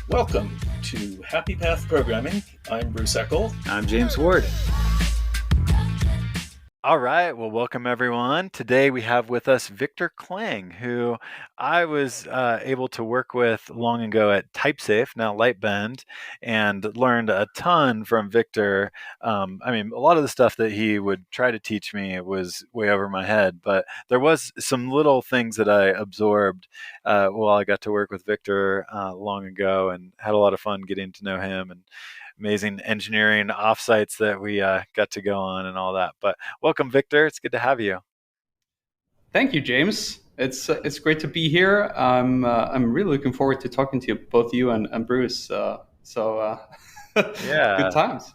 Welcome to Happy Path Programming. I'm Bruce Eckel. I'm James Ward. All right, well, welcome everyone. Today we have with us Viktor Klang, who I was able to work with long ago at TypeSafe, now Lightbend, and learned a ton from Viktor. A lot of the stuff that he would try to teach me was way over my head, but there was some little things that I absorbed while I got to work with Viktor long ago, and had a lot of fun getting to know him and amazing engineering offsites that we got to go on and all that. But welcome, Viktor. It's good to have you. Thank you, James. It's great to be here. I'm really looking forward to talking to you, both you and Bruce. Good Yeah, times.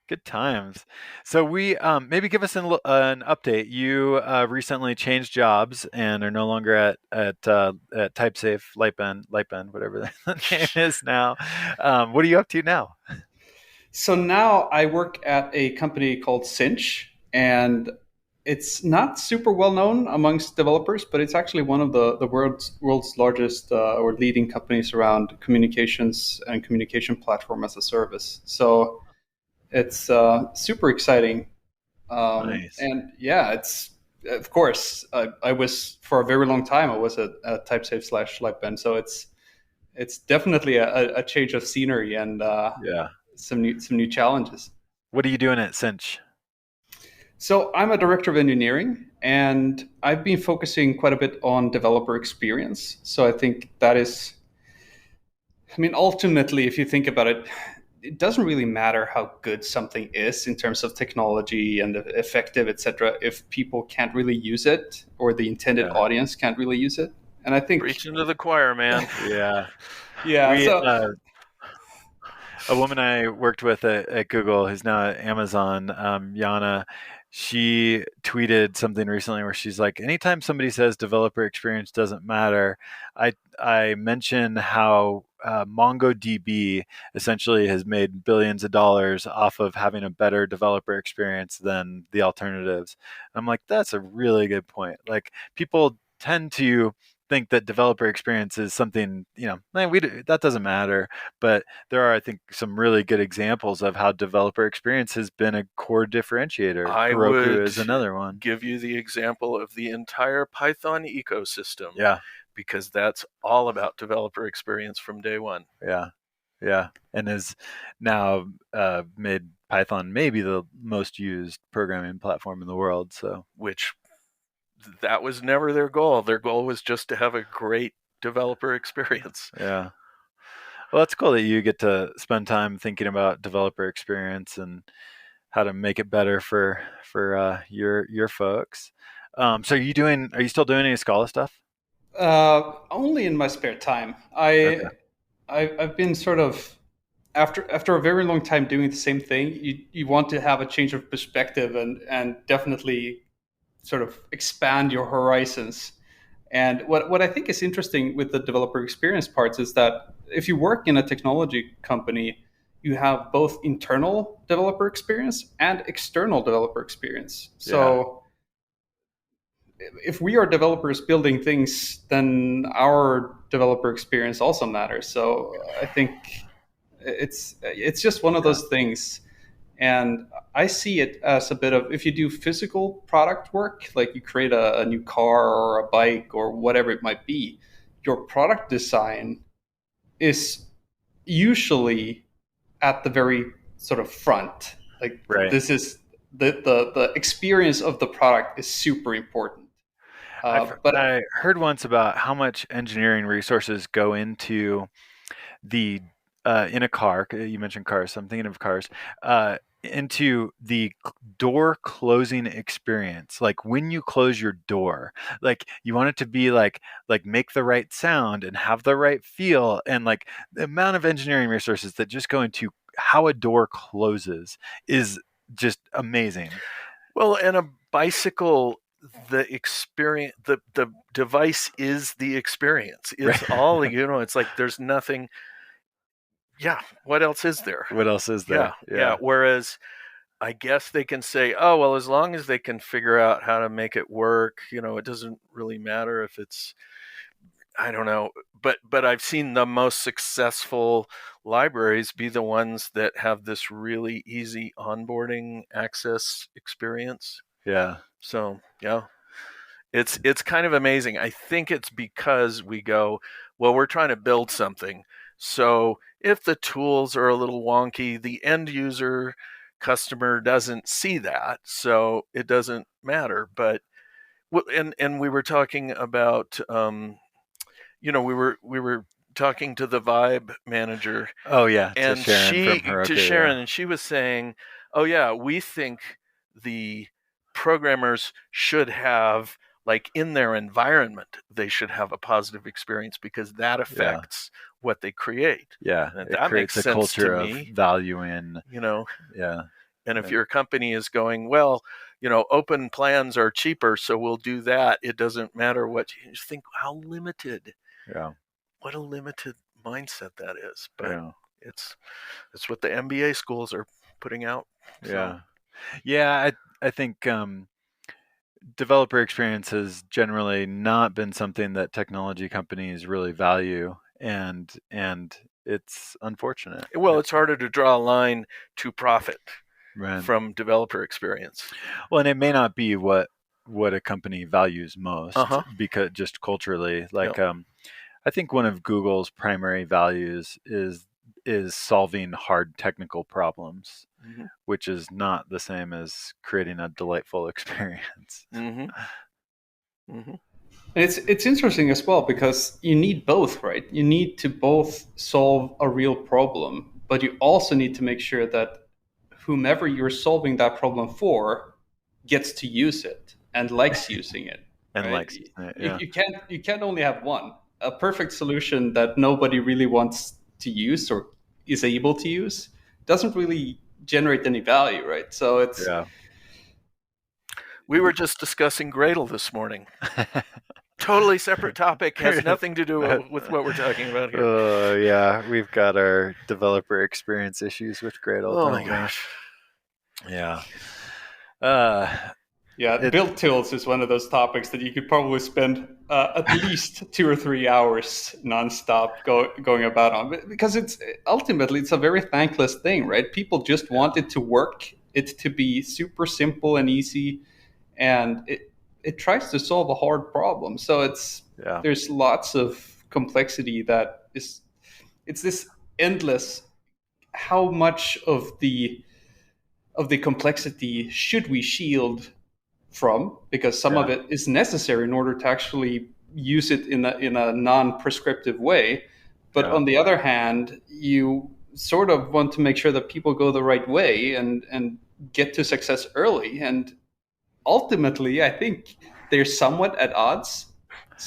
good times. So we maybe give us an update. You recently changed jobs and are no longer at TypeSafe, Lightbend, whatever the name is now. What are you up to now? So now I work at a company called Cinch, and it's not super well known amongst developers, but it's actually one of the world's largest or leading companies around communications and communication platform as a service. So it's super exciting. Nice. And yeah, it's of course I was for a very long time I was at TypeSafe slash Lightbend, so it's definitely a change of scenery and Yeah. some new challenges. What are you doing at Cinch? So I'm a director of engineering, and I've been focusing quite a bit on developer experience. So I think that is, I mean, ultimately, if you think about it, it doesn't really matter how good something is in terms of technology and effective, etc., if people can't really use it or the intended Yeah. audience can't really use it. And I think, Preaching to the choir, man. Yeah. yeah, We so a woman I worked with at Google, who's now at Amazon, Yana, she tweeted something recently where she's like, anytime somebody says developer experience doesn't matter, I mention how MongoDB essentially has made billions of dollars off of having a better developer experience than the alternatives. I'm like, that's a really good point. Like people tend to think that developer experience is something, that doesn't matter, but there are, I think, some really good examples of how developer experience has been a core differentiator. I Heroku would is another one. give you the example of the entire Python ecosystem Yeah, because that's all about developer experience from day one, yeah, yeah. And has now made Python maybe the most used programming platform in the world. So, which that was never their goal. Their goal was just to have a great developer experience. yeah. Well, that's cool that you get to spend time thinking about developer experience and how to make it better for your folks. So, are you still doing any Scala stuff? only in my spare time. Okay. I've been sort of after a very long time doing the same thing. You want to have a change of perspective and definitely sort of expand your horizons. And what I think is interesting with the developer experience parts is that if you work in a technology company, you have both internal developer experience and external developer experience. Yeah. So if we are developers building things, then our developer experience also matters. So I think it's just one of Yeah. those things. And I see it as a bit of if you do physical product work, like you create a new car or a bike or whatever it might be, your product design is usually at the very sort of front. Like Right. this is the experience of the product is super important. But I heard once about how much engineering resources go into the in a car. You mentioned cars, so I'm thinking of cars. Into the door closing experience, like when you close your door, like you want it to be like make the right sound and have the right feel, and like the amount of engineering resources that just go into how a door closes is just amazing. Well, and a bicycle, the experience, the device is the experience. Right. It's all, it's like there's nothing. Yeah, what else is there? What else is Yeah, there? yeah. Yeah. Whereas I guess they can say, oh, well, as long as they can figure out how to make it work, it doesn't really matter if it's I don't know, but I've seen the most successful libraries be the ones that have this really easy onboarding access experience. Yeah. So yeah, it's kind of amazing. I think it's because we go, well, we're trying to build something. So if the tools are a little wonky, the end user customer doesn't see that, so it doesn't matter. But and we were talking about we were talking to the Vibe manager, Oh yeah, to and Sharon from Heroku. Sharon, and she was saying, "Oh yeah, we think the programmers should have, like, in their environment, they should have a positive experience because that affects what they create." Yeah, And it that makes creates a sense culture to of me. value in. Yeah. And if Yeah. your company is going, well, open plans are cheaper, so we'll do that. It doesn't matter what you just think. How limited? Yeah. What a limited mindset that is. But Yeah. it's what the MBA schools are putting out. So. Yeah. Yeah, I think developer experience has generally not been something that technology companies really value, and it's unfortunate. Well, it's harder to draw a line to profit Right. from developer experience. Well, and it may not be what a company values most, because just culturally, like I think one of Google's primary values is solving hard technical problems, which is not the same as creating a delightful experience. It's interesting as well because you need both, right? You need to both solve a real problem, but you also need to make sure that whomever you're solving that problem for gets to use it and likes using it. And right? likes it, yeah. You can't only have one. A perfect solution that nobody really wants to use or is able to use doesn't really generate any value, right? So it's We were just discussing Gradle this morning. Totally separate topic, has nothing to do with what we're talking about here. Oh yeah, we've got our developer experience issues with Gradle. Oh my gosh. Yeah. Build tools is one of those topics that you could probably spend at least 2 or 3 hours nonstop going about on, because it's a very thankless thing, right? People just want it to work, it to be super simple and easy, and it tries to solve a hard problem. So there's lots of complexity that it's this endless. How much of the complexity should we shield from, because some of it is necessary in order to actually use it in a non-prescriptive way, but on the other hand, you sort of want to make sure that people go the right way and get to success early. And ultimately, I think they're somewhat at odds,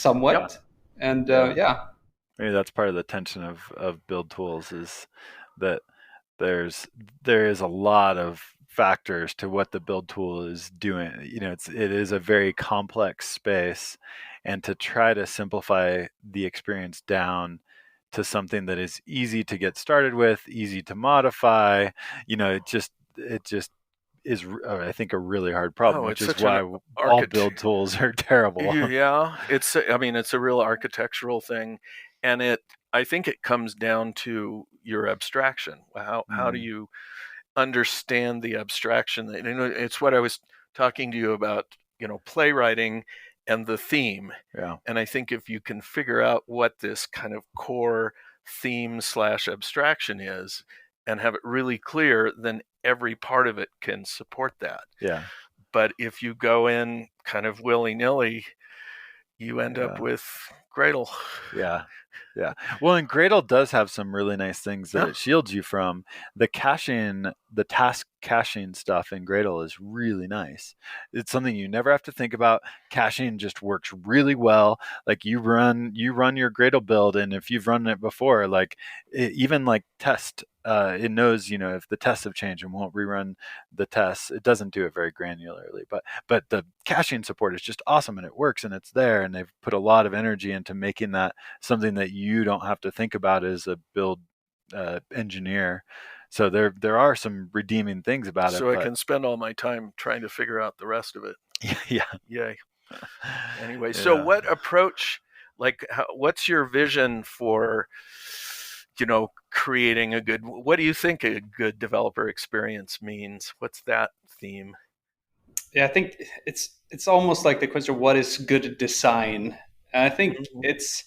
and maybe that's part of the tension of build tools, is that there is a lot of factors to what the build tool is doing. It is a very complex space, and to try to simplify the experience down to something that is easy to get started with, easy to modify, it just is, I think, a really hard problem, which is why all build tools are terrible. Yeah, it's a real architectural thing, and I think it comes down to your abstraction. How do you understand the abstraction? It's what I was talking to you about, playwriting and the theme. Yeah. And I think if you can figure out what this kind of core theme / abstraction is and have it really clear, then every part of it can support that. Yeah. But if you go in kind of willy-nilly, you end up with Gradle. Yeah. Yeah. Well, and Gradle does have some really nice things that it shields you from. The caching, the task caching stuff in Gradle is really nice. It's something you never have to think about. Caching just works really well. Like you run your Gradle build, and if you've run it before, even test, it knows, if the tests have changed and won't rerun the tests. It doesn't do it very granularly, but the caching support is just awesome, and it works, and it's there, and they've put a lot of energy into making that something that you don't have to think about as a build engineer. So there are some redeeming things about it. So I can spend all my time trying to figure out the rest of it. Yeah. Yay. Anyway, so what approach Like, what's your vision for, creating a good? What do you think a good developer experience means? What's that theme? Yeah, I think it's almost like the question, what is good design? And I think it's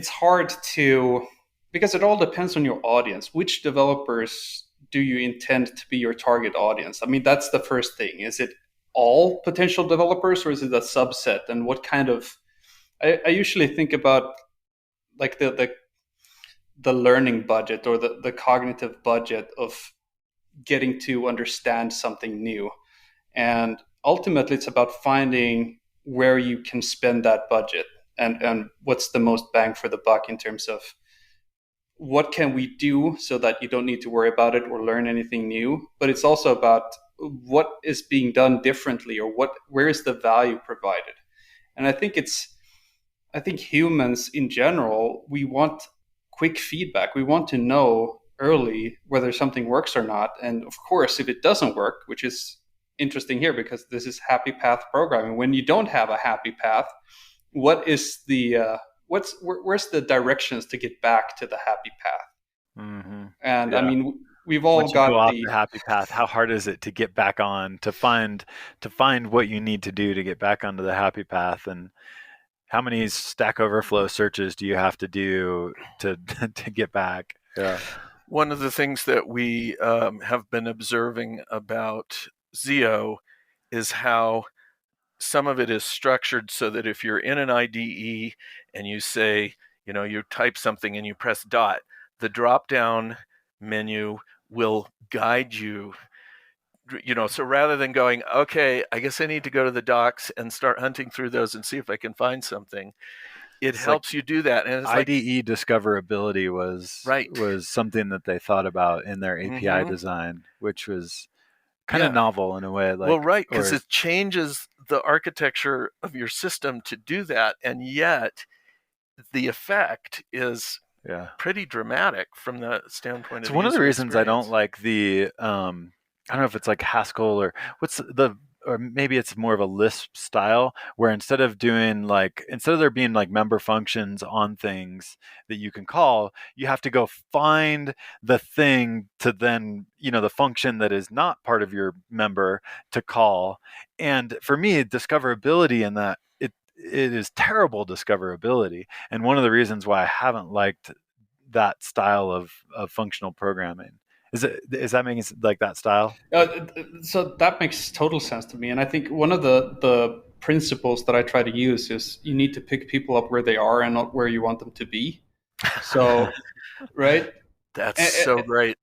hard to, because it all depends on your audience. Which developers do you intend to be your target audience? I mean, that's the first thing. Is it all potential developers, or is it a subset? And what kind of, I usually think about like the learning budget, or the cognitive budget of getting to understand something new. And ultimately, it's about finding where you can spend that budget, and what's the most bang for the buck in terms of what can we do so that you don't need to worry about it or learn anything new. But it's also about what is being done differently, or where is the value provided. And I think humans in general, we want quick feedback. We want to know early whether something works or not. And of course, if it doesn't work, which is interesting here because this is happy path programming, when you don't have a happy path, what is the where's the directions to get back to the happy path? Mm-hmm. And Yeah. I mean, we've all Once you go got off the happy path, how hard is it to get back on, to find what you need to do to get back onto the happy path? And how many Stack Overflow searches do you have to do to to get back? Yeah. One of the things that we have been observing about Zio is how some of it is structured so that if you're in an IDE and you say, you type something and you press dot, the drop down menu will guide you. So rather than going, okay, I guess I need to go to the docs and start hunting through those and see if I can find something, it helps you do that. And it's IDE discoverability was something that they thought about in their API design, which was kind of novel in a way. Because it changes the architecture of your system to do that, and yet the effect is pretty dramatic from the standpoint of the one of the reasons experience. I don't like the I don't know if it's like Haskell or or maybe it's more of a Lisp style, where instead of there being like member functions on things that you can call, you have to go find the thing to then, the function that is not part of your member to call. And for me, discoverability in that, it is terrible discoverability. And one of the reasons why I haven't liked that style of functional programming. Is that making like that style? So that makes total sense to me. And I think one of the principles that I try to use is you need to pick people up where they are and not where you want them to be. So, right? That's so great.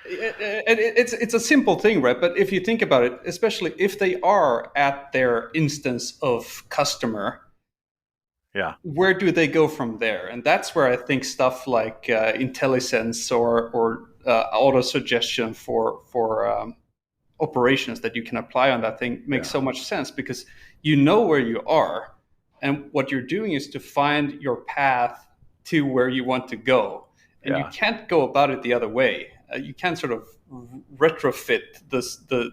It's a simple thing, right? But if you think about it, especially if they are at their instance of customer, where do they go from there? And that's where I think stuff like IntelliSense or auto suggestion for operations that you can apply on that thing makes so much sense, because you know where you are, and what you're doing is to find your path to where you want to go, and you can't go about it the other way. You can't sort of retrofit the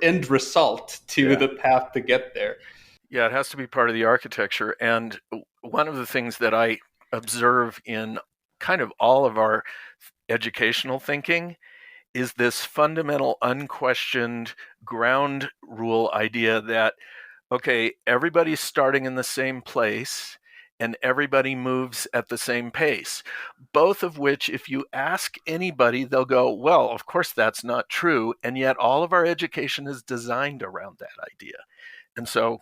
end result to the path to get there. Yeah, it has to be part of the architecture. And one of the things that I observe in kind of all of our educational thinking is this fundamental, unquestioned ground rule idea that, okay, everybody's starting in the same place and everybody moves at the same pace. Both of which, if you ask anybody, they'll go, well, of course that's not true. And yet all of our education is designed around that idea. And so,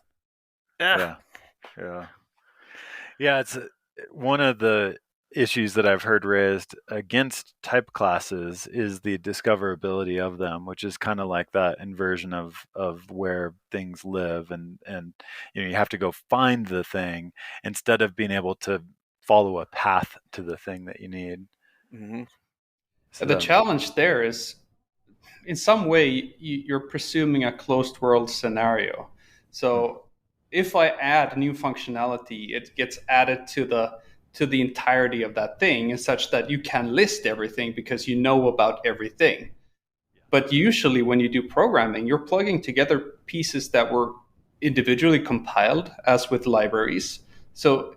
it's one of the issues that I've heard raised against type classes is the discoverability of them, which is kind of like that inversion of where things live, and you have to go find the thing instead of being able to follow a path to the thing that you need. Mm-hmm. So the challenge there is, in some way, you're presuming a closed world scenario. So if I add new functionality, it gets added to the entirety of that thing, such that you can list everything because you know about everything. But usually when you do programming, you're plugging together pieces that were individually compiled as with libraries. So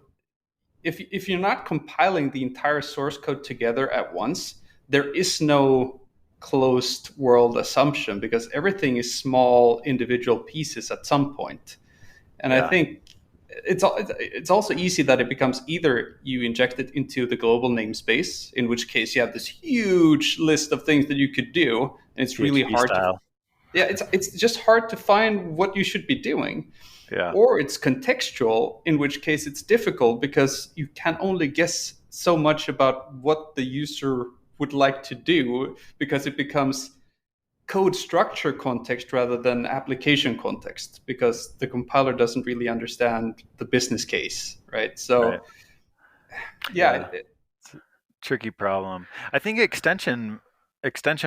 if you're not compiling the entire source code together at once, there is no closed world assumption because everything is small individual pieces at some point. And I think it's also easy that it becomes either you inject it into the global namespace, in which case you have this huge list of things that you could do, and it's really hard style. it's just hard to find what you should be doing. Yeah. Or it's contextual, in which case it's difficult because you can only guess so much about what the user would like to do, because it becomes code structure context rather than application context, because the compiler doesn't really understand the business case, right? So, Right. It's a tricky problem. I think extension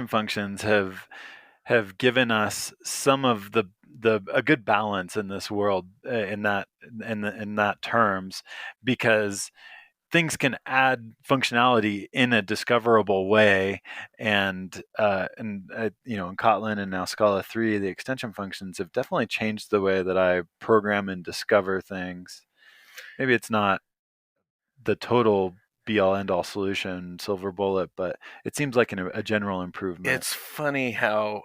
functions have given us some of a good balance in this world in that terms, because things can add functionality in a discoverable way, and in Kotlin and now Scala 3, the extension functions have definitely changed the way that I program and discover things. Maybe it's not the total be-all end-all solution, silver bullet, but it seems like a general improvement. It's funny how,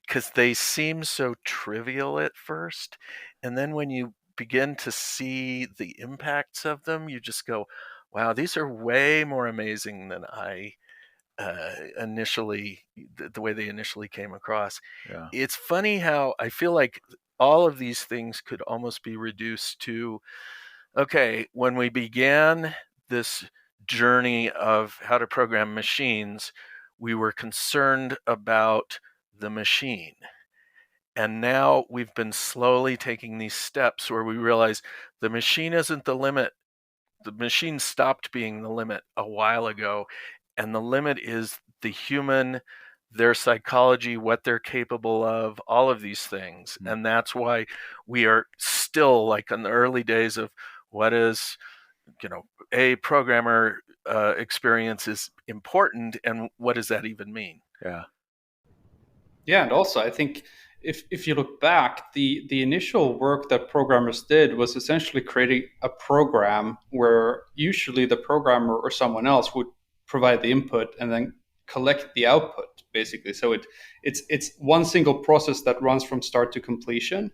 because they seem so trivial at first, and then when you begin to see the impacts of them, you just go, wow, these are way more amazing than I initially, the way they initially came across. Yeah. It's funny how I feel like all of these things could almost be reduced to, okay, when we began this journey of how to program machines, we were concerned about the machine. And now we've been slowly taking these steps where we realize the machine isn't the limit. The machine stopped being the limit a while ago. And the limit is the human, their psychology, what they're capable of, all of these things. Mm-hmm. And that's why we are still like in the early days of what is, a programmer experience is important, and what does that even mean? Yeah, and also I think if you look back, the initial work that programmers did was essentially creating a program where usually the programmer or someone else would provide the input and then collect the output, basically. So it's one single process that runs from start to completion.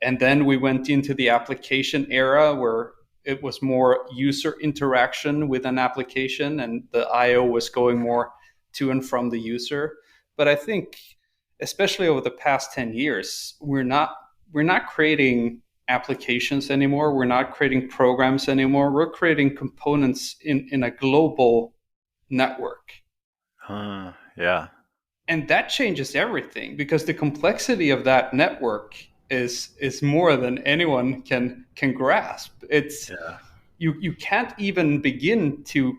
And then we went into the application era where it was more user interaction with an application, and the I/O was going more to and from the user. But I think, especially over the past 10 years, we're not creating applications anymore. We're not creating programs anymore. We're creating components in a global network. Yeah. And that changes everything, because the complexity of that network is more than anyone can grasp. It's you can't even begin to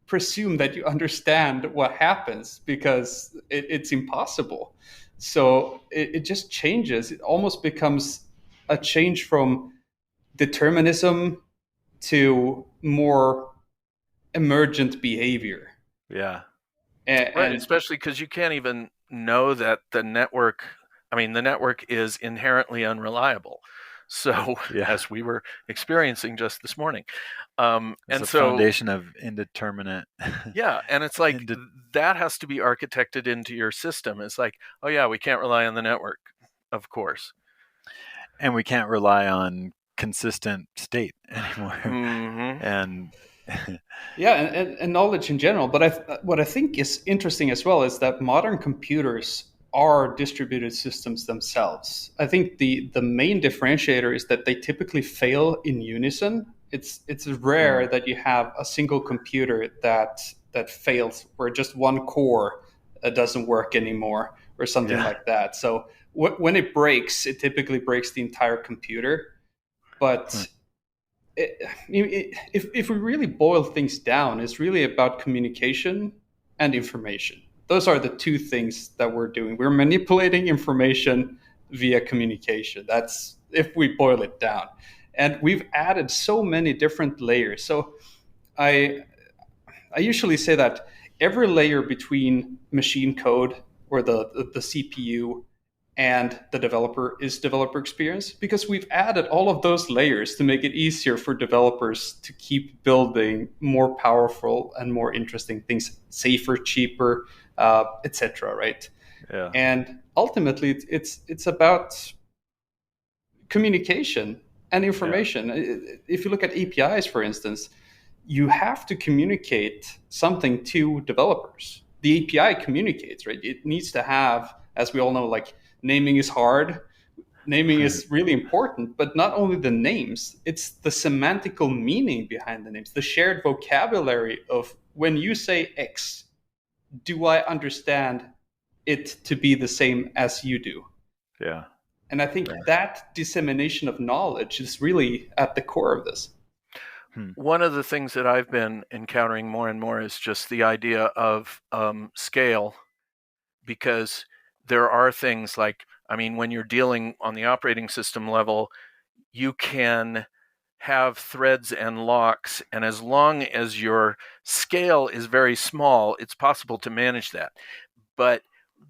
presume that you understand what happens, because it's impossible. So it just changes. It almost becomes a change from determinism to more emergent behavior. Yeah. Right, especially because you can't even know that the network is inherently unreliable. So as we were experiencing just this morning. And so foundation of indeterminate. Yeah, and it's like that has to be architected into your system. It's like, oh yeah, we can't rely on the network, of course. And we can't rely on consistent state anymore. Mm-hmm. And and knowledge in general. But what I think is interesting as well is that modern computers are distributed systems themselves. I think the main differentiator is that they typically fail in unison. It's rare that you have a single computer that fails, where just one core doesn't work anymore or something like that. So when it breaks, it typically breaks the entire computer. But if we really boil things down, it's really about communication and information. Those are the two things that we're doing. We're manipulating information via communication. That's if we boil it down. And we've added so many different layers. So I usually say that every layer between machine code or the CPU and the developer is developer experience, because we've added all of those layers to make it easier for developers to keep building more powerful and more interesting things, safer, cheaper, etc. Right? Yeah. And ultimately, it's about communication and information. Yeah. If you look at APIs, for instance, you have to communicate something to developers. The API communicates, right? It needs to have, as we all know, like naming is hard. Naming is really important, but not only the names, it's the semantical meaning behind the names, the shared vocabulary of when you say X, do I understand it to be the same as you do? Yeah. And I think that dissemination of knowledge is really at the core of this. One of the things that I've been encountering more and more is just the idea of scale, because there are things like, I mean, when you're dealing on the operating system level, you can have threads and locks, and as long as your scale is very small, it's possible to manage that. But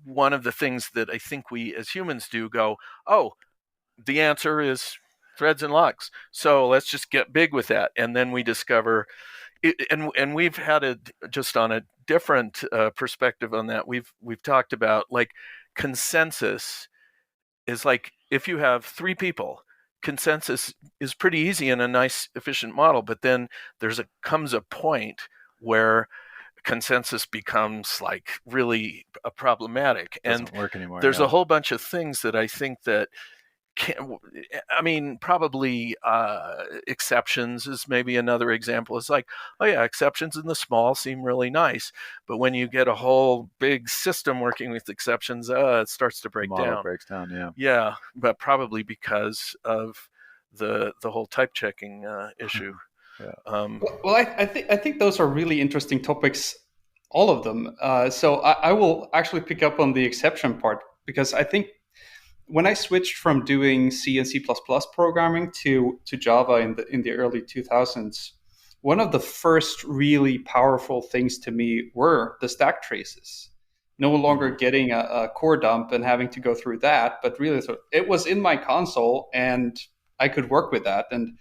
one of the things that I think we as humans do go, oh, the answer is threads and locks, so let's just get big with that. And then we discover it, and we've had it just on a different perspective on that. We've talked about like consensus is like, if you have 3 people, consensus is pretty easy in a nice efficient model, but then comes a point where consensus becomes like really problematic. Doesn't work anymore. There's a whole bunch of things that I think that probably exceptions is maybe another example. It's like, oh yeah, exceptions in the small seem really nice, but when you get a whole big system working with exceptions, it starts to break down. Model breaks down, yeah. Yeah, but probably because of the whole type checking issue. Yeah. Well, I think those are really interesting topics, all of them. So I will actually pick up on the exception part, because I think when I switched from doing C and C++ programming to Java in the early 2000s, one of the first really powerful things to me were the stack traces. No longer getting a core dump and having to go through that, but really it was in my console and I could work with that. And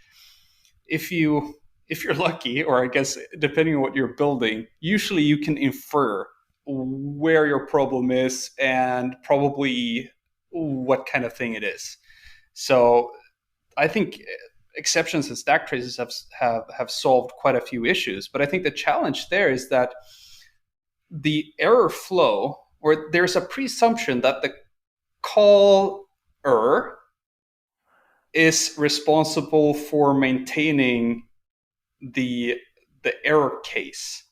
if you're lucky, or I guess depending on what you're building, usually you can infer where your problem is and probably what kind of thing it is. So I think exceptions and stack traces have solved quite a few issues. But I think the challenge there is that the error flow, or there's a presumption that the caller is responsible for maintaining the error case.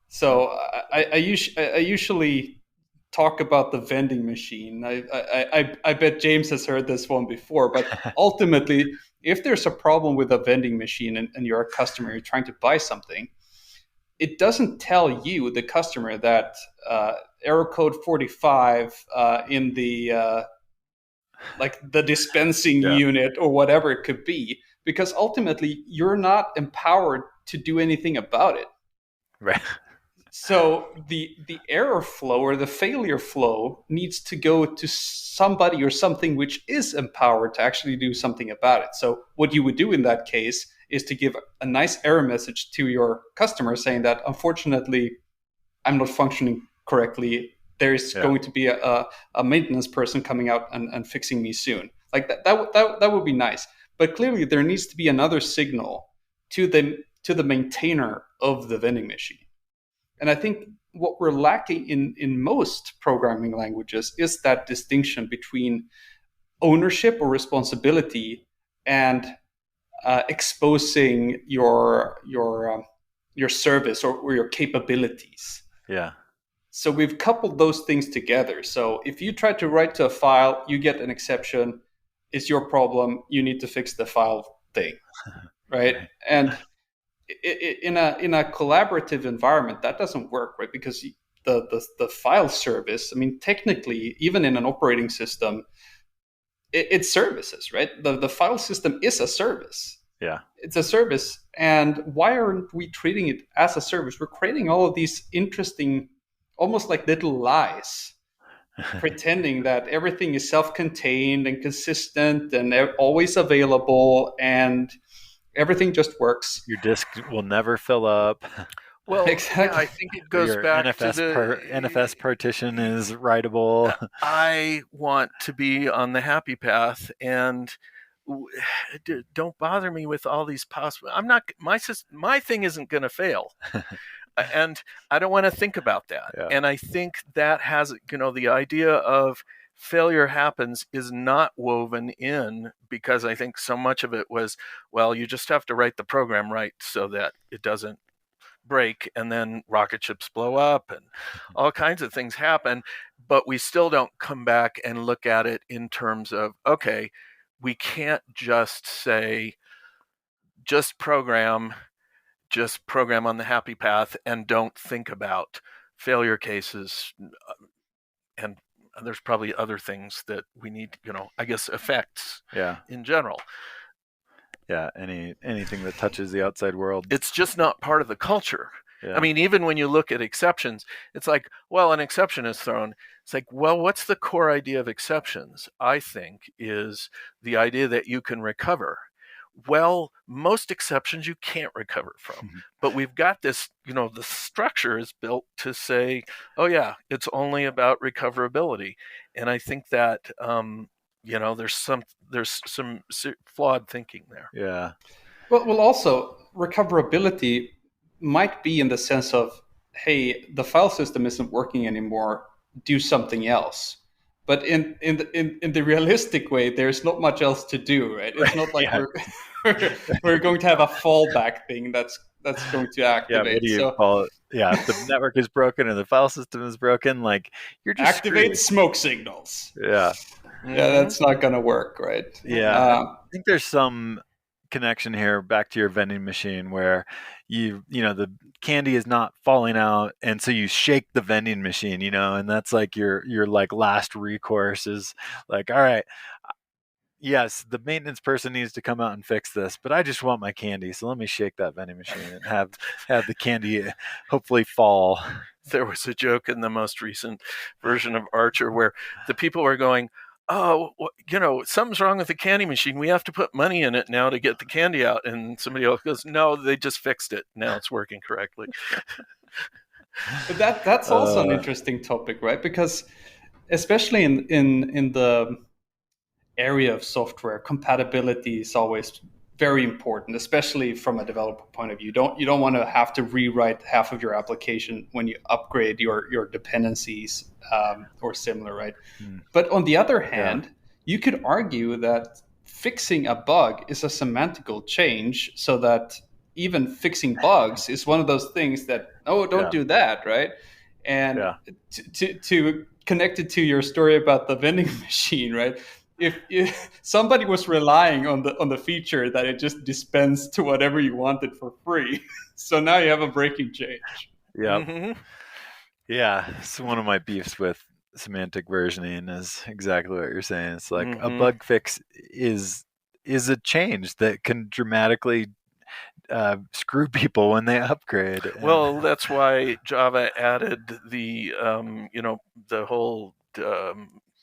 So I usually talk about the vending machine. I bet James has heard this one before, but ultimately, if there's a problem with a vending machine and you're a customer, you're trying to buy something, it doesn't tell you, the customer, that error code 45 in the the dispensing unit or whatever it could be, because ultimately you're not empowered to do anything about it. Right. So the error flow or the failure flow needs to go to somebody or something which is empowered to actually do something about it. So what you would do in that case is to give a nice error message to your customer saying that, unfortunately, I'm not functioning correctly. There's going to be a maintenance person coming out and fixing me soon. Like that would be nice. But clearly there needs to be another signal to the maintainer of the vending machine. And I think what we're lacking in most programming languages is that distinction between ownership or responsibility and exposing your service or your capabilities. Yeah. So we've coupled those things together. So if you try to write to a file, you get an exception. It's your problem. You need to fix the file thing, right? And in a collaborative environment, that doesn't work, right? Because the file service, I mean, technically, even in an operating system, it's services, right? The file system is a service. Yeah. It's a service. And why aren't we treating it as a service? We're creating all of these interesting, almost like little lies pretending that everything is self-contained and consistent and always available and everything just works. Your disk will never fill up. Well, Exactly. yeah, I think it goes Your back to NFS partition is writable. I want to be on the happy path, and don't bother me with all these possible. I'm not. My thing isn't going to fail, and I don't want to think about that. Yeah. And I think that has, the idea of failure happens is not woven in, because I think so much of it was, well, you just have to write the program right so that it doesn't break, and then rocket ships blow up and all kinds of things happen, but we still don't come back and look at it in terms of, okay, we can't just say just program on the happy path and don't think about failure cases, and there's probably other things that we need, I guess effects in general. Yeah, anything that touches the outside world. It's just not part of the culture. Yeah. I mean, even when you look at exceptions, it's like, well, an exception is thrown. It's like, well, what's the core idea of exceptions? I think is the idea that you can recover. Well, most exceptions you can't recover from. But we've got this, the structure is built to say, oh yeah, it's only about recoverability. And I think that there's some flawed thinking there. Yeah. Well, also recoverability might be in the sense of, hey, the file system isn't working anymore, do something else. But in the realistic way, there's not much else to do, right? It's not like we're going to have a fallback thing that's going to activate. Yeah, what do you call it? Yeah, if the network is broken and the file system is broken, like you're just activate screwed. smoke signals. Yeah. Yeah, that's not going to work, right? Yeah, I think there's some connection here back to your vending machine where the candy is not falling out, and so you shake the vending machine, and that's like your like last recourse is like, all right, yes, the maintenance person needs to come out and fix this, but I just want my candy, so let me shake that vending machine and have the candy hopefully fall. There was a joke in the most recent version of Archer where the people were going, oh, something's wrong with the candy machine. We have to put money in it now to get the candy out. And somebody else goes, no, they just fixed it. Now it's working correctly. But that's also an interesting topic, right? Because especially in the area of software, compatibility is always very important, especially from a developer point of view. You don't want to have to rewrite half of your application when you upgrade your dependencies or similar, right? But on the other hand, you could argue that fixing a bug is a semantical change, so that even fixing bugs is one of those things that, don't do that, right? And to connect it to your story about the vending machine, right? If somebody was relying on the feature that it just dispensed to whatever you wanted for free, so now you have a breaking change. Yeah, yeah. So one of my beefs with semantic versioning is exactly what you're saying. It's like a bug fix is a change that can dramatically screw people when they upgrade. Well, that's why Java added the the whole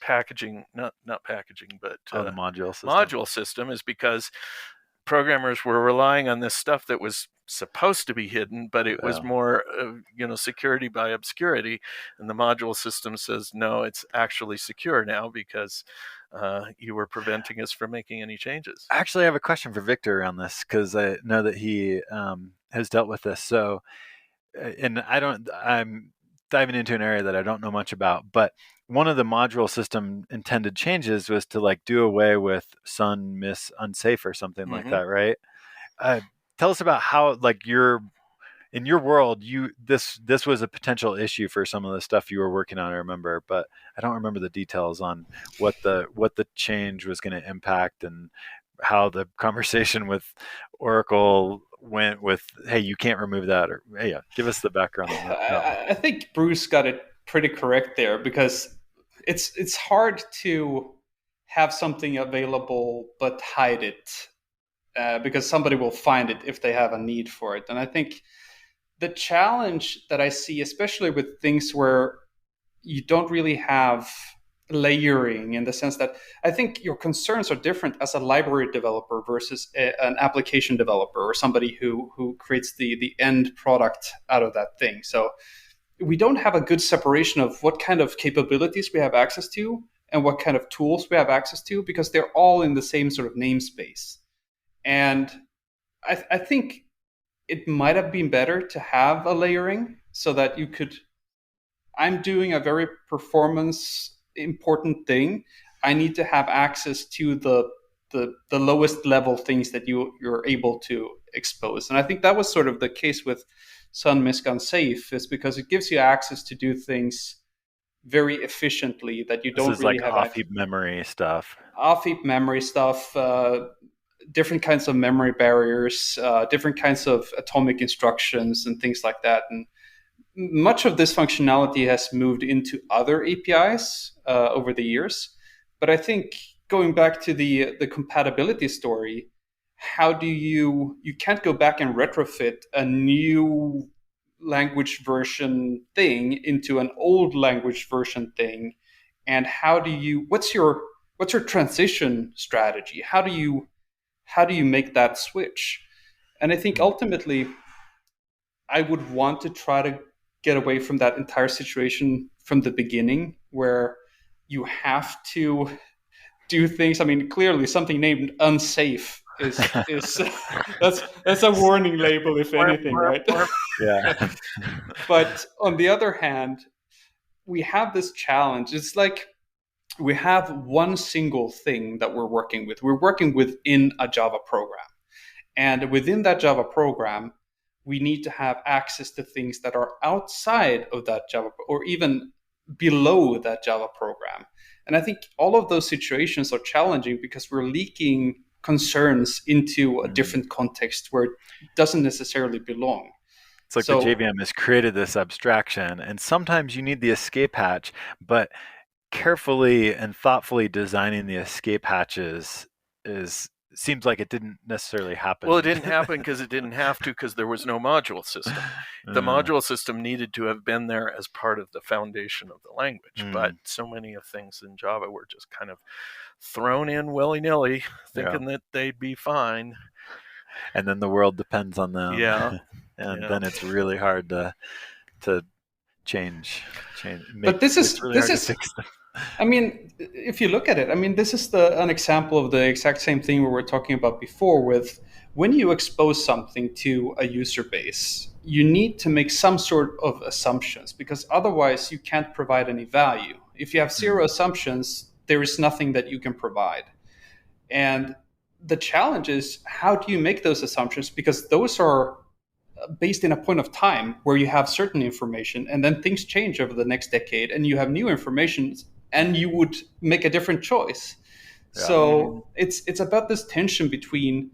packaging, not packaging, but the module system is because programmers were relying on this stuff that was supposed to be hidden, but it was more security by obscurity, and the module system says no, it's actually secure now because you were preventing us from making any changes. Actually, I have a question for Victor around this because I know that he has dealt with this. So, and I'm diving into an area that I don't know much about, but one of the module system intended changes was to like do away with sun, miss, unsafe or something like that, right? Tell us about how, like, in your world, this was a potential issue for some of the stuff you were working on, I remember, but I don't remember the details on what the change was going to impact and how the conversation with Oracle went with, hey, you can't remove that, or hey, give us the background on that. I think Bruce got it pretty correct there, because it's hard to have something available but hide it, because somebody will find it if they have a need for it. And I think the challenge that I see, especially with things where you don't really have layering, in the sense that I think your concerns are different as a library developer versus an application developer, or somebody who creates the end product out of that thing. So we don't have a good separation of what kind of capabilities we have access to and what kind of tools we have access to, because they're all in the same sort of namespace. And I think it might have been better to have a layering, so that you could, I'm doing a very performance important thing. I need to have access to the lowest level things that you're able to expose. And I think that was sort of the case with Sun Misc Safe, is because it gives you access to do things very efficiently that you This don't is really like have off-heap memory stuff. off-heap memory stuff, different kinds of memory barriers, different kinds of atomic instructions and things like that. And much of this functionality has moved into other APIs over the years. But I think going back to the compatibility story, how do you can't go back and retrofit a new language version thing into an old language version thing. And how do you, what's your transition strategy? How do you make that switch? And I think ultimately I would want to try to get away from that entire situation from the beginning, where you have to do things. I mean, clearly something named unsafe is that's a warning label, if anything, right? Yeah. But on the other hand, we have this challenge. It's like we have one single thing that we're working with. We're working within a Java program. And within that Java program, we need to have access to things that are outside of that Java, or even below that Java program. And I think all of those situations are challenging because we're leaking concerns into a different context where it doesn't necessarily belong. It's like the JVM has created this abstraction, and sometimes you need the escape hatch, but carefully and thoughtfully designing the escape hatches seems like it didn't necessarily happen. Well, it didn't happen because it didn't have to, because there was no module system. The module system needed to have been there as part of the foundation of the language. But so many of things in Java were just kind of thrown in willy-nilly, thinking that they'd be fine. And then the world depends on them. Yeah. And then it's really hard to change. But this is fix them. I mean, if you look at it, I mean, this is an example of the exact same thing we were talking about before. With when you expose something to a user base, you need to make some sort of assumptions, because otherwise you can't provide any value. If you have zero assumptions, there is nothing that you can provide. And the challenge is, how do you make those assumptions? Because those are based in a point of time where you have certain information, and then things change over the next decade and you have new information, and you would make a different choice. Yeah. So it's about this tension between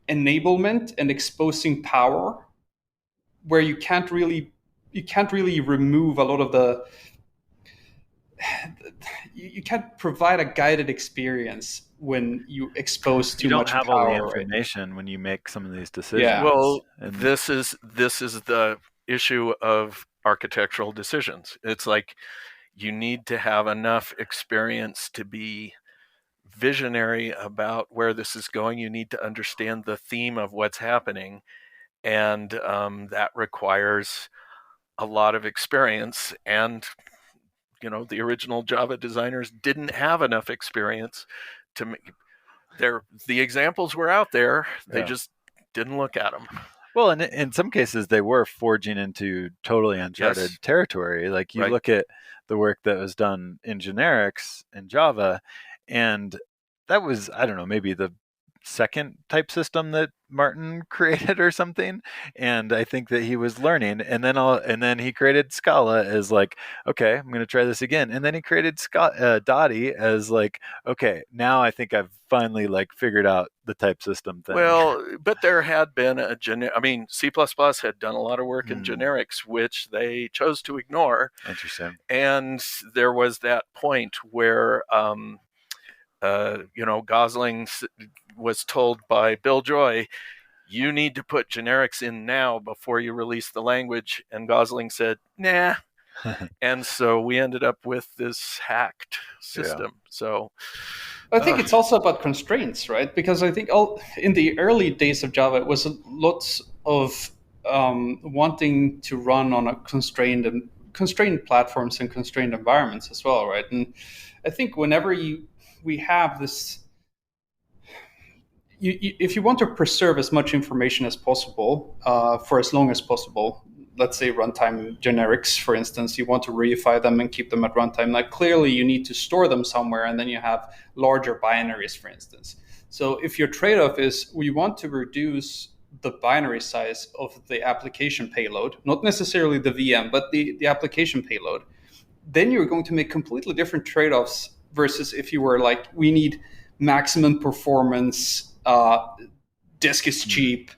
enablement and exposing power, where you can't really remove a lot of the, you can't provide a guided experience when you expose too much power. You don't have all the information when you make some of these decisions. Yeah. Well, this is the issue of architectural decisions. It's like you need to have enough experience to be visionary about where this is going. You need to understand the theme of what's happening, and that requires a lot of experience. And the original Java designers didn't have enough experience to make the examples were out there. They just didn't look at them. Well, and in some cases they were forging into totally uncharted territory. Like you look at the work that was done in generics in Java, and that was, I don't know, maybe the second type system that Martin created or something. And I think that he was learning, and then he created Scala as like, okay, I'm going to try this again. And then he created Dotty as like, okay, now I think I've finally like figured out the type system thing. Well, but there had been C++ had done a lot of work in generics, which they chose to ignore. Interesting. And there was that point where Gosling was told by Bill Joy, you need to put generics in now before you release the language. And Gosling said, nah, And so we ended up with this hacked system. So I think it's also about constraints, right? Because I think in the early days of Java, it was lots of wanting to run on a constrained platforms and constrained environments as well, right? And I think whenever we have this, if you want to preserve as much information as possible for as long as possible, let's say runtime generics, for instance, you want to reify them and keep them at runtime. Like clearly, you need to store them somewhere, and then you have larger binaries, for instance. So if your trade-off is we want to reduce the binary size of the application payload, not necessarily the VM, but the application payload, then you're going to make completely different trade-offs versus if you were like, we need maximum performance, disk is cheap.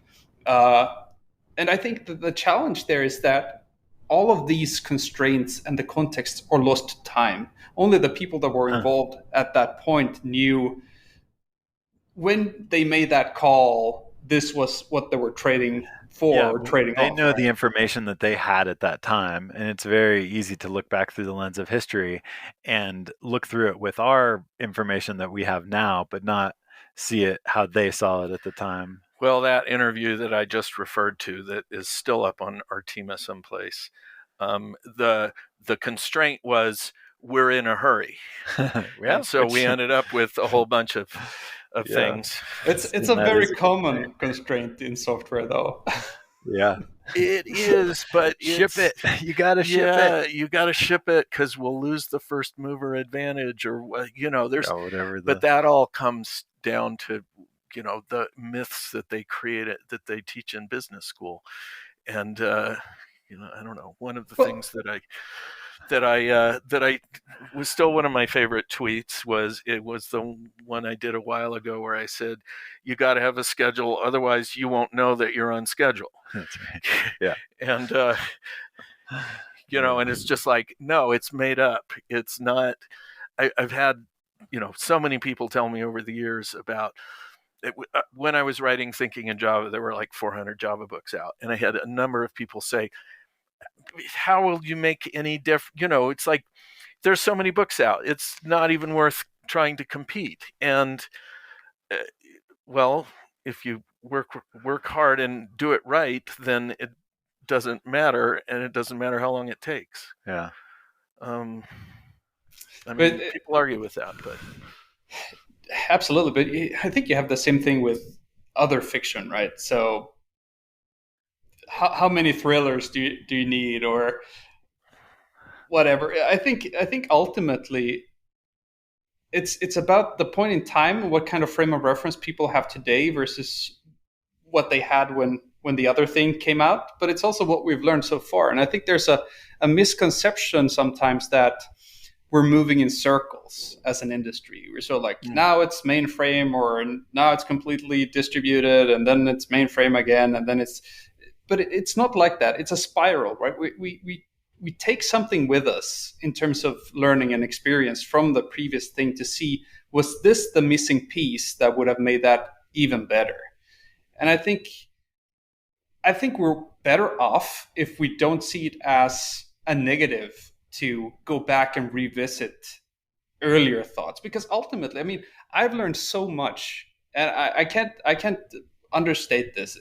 And I think that the challenge there is that all of these constraints and the context are lost to time. Only the people that were involved at that point knew when they made that call, this was what they were trading for or trading they off. know the information that they had at that time, and it's very easy to look back through the lens of history and look through it with our information that we have now, but not see it how they saw it at the time. Well, that interview that I just referred to that is still up on Artima someplace, the constraint was we're in a hurry. And so we ended up with a whole bunch of things. It's a very common constraint in software, though. Yeah, it is, but ship it. You got to ship it. You got to ship it because we'll lose the first mover advantage, or there's whatever. But that all comes down to the myths that they created, that they teach in business school, and I don't know. One of the things that I was still one of my favorite tweets was the one I did a while ago where I said, you got to have a schedule, otherwise you won't know that you're on schedule. That's right. Yeah. And and it's just like, no, it's made up. It's not. I've had so many people tell me over the years about when I was writing Thinking in Java, there were like 400 Java books out, and I had a number of people say, how will you make any difference? It's like, there's so many books out, it's not even worth trying to compete. And well, if you work hard and do it right, then it doesn't matter, and it doesn't matter how long it takes. Yeah. People argue with that, but absolutely. But I think you have the same thing with other fiction, right? So how many thrillers do you need, or whatever? I think ultimately it's about the point in time, what kind of frame of reference people have today versus what they had when the other thing came out. But it's also what we've learned so far. And I think there's a misconception sometimes that we're moving in circles as an industry. We're so like, now it's mainframe, or now it's completely distributed, and then it's mainframe again, and then but it's not like that. It's a spiral, right? We take something with us in terms of learning and experience from the previous thing to see, was this the missing piece that would have made that even better? And I think we're better off if we don't see it as a negative to go back and revisit earlier thoughts, because ultimately, I've learned so much, and I can't understate this.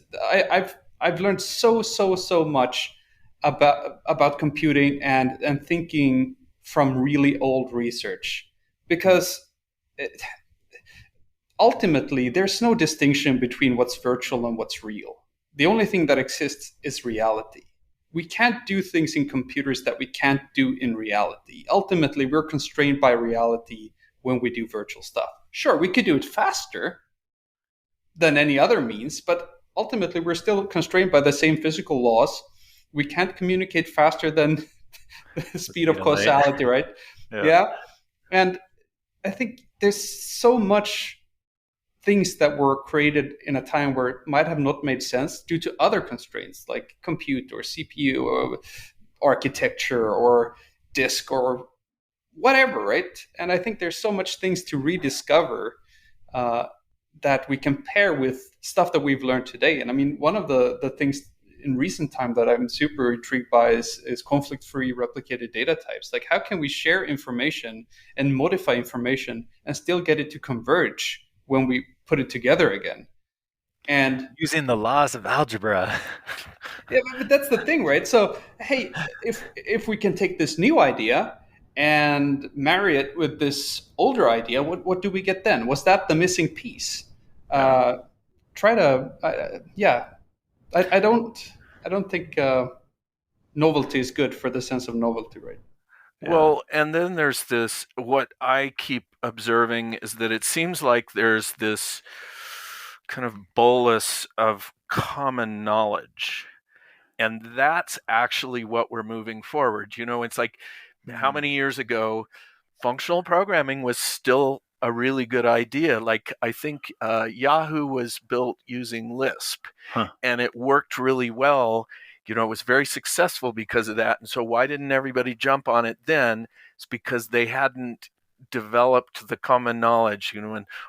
I've learned so much about computing and thinking from really old research, because ultimately there's no distinction between what's virtual and what's real. The only thing that exists is reality. We can't do things in computers that we can't do in reality. Ultimately, we're constrained by reality when we do virtual stuff. Sure, we could do it faster than any other means, but ultimately we're still constrained by the same physical laws. We can't communicate faster than the speed of causality, right? Yeah. And I think there's so much things that were created in a time where it might have not made sense due to other constraints like compute or CPU or architecture or disk or whatever, right? And I think there's so much things to rediscover that we compare with stuff that we've learned today. And one of the things in recent time that I'm super intrigued by is conflict-free replicated data types. Like, how can we share information and modify information and still get it to converge when we put it together again? And using the laws of algebra. yeah, but that's the thing, right? So, hey, if we can take this new idea and marry it with this older idea, what do we get then? Was that the missing piece? Try to, yeah. I don't think novelty is good for the sense of novelty, right? Well, and then there's this, what I keep observing is that it seems like there's this kind of bolus of common knowledge. And that's actually what we're moving forward. It's like, how many years ago functional programming was still a really good idea. Like, I think Yahoo was built using Lisp, and it worked really well. It was very successful because of that. And so why didn't everybody jump on it then? It's because they hadn't developed the common knowledge,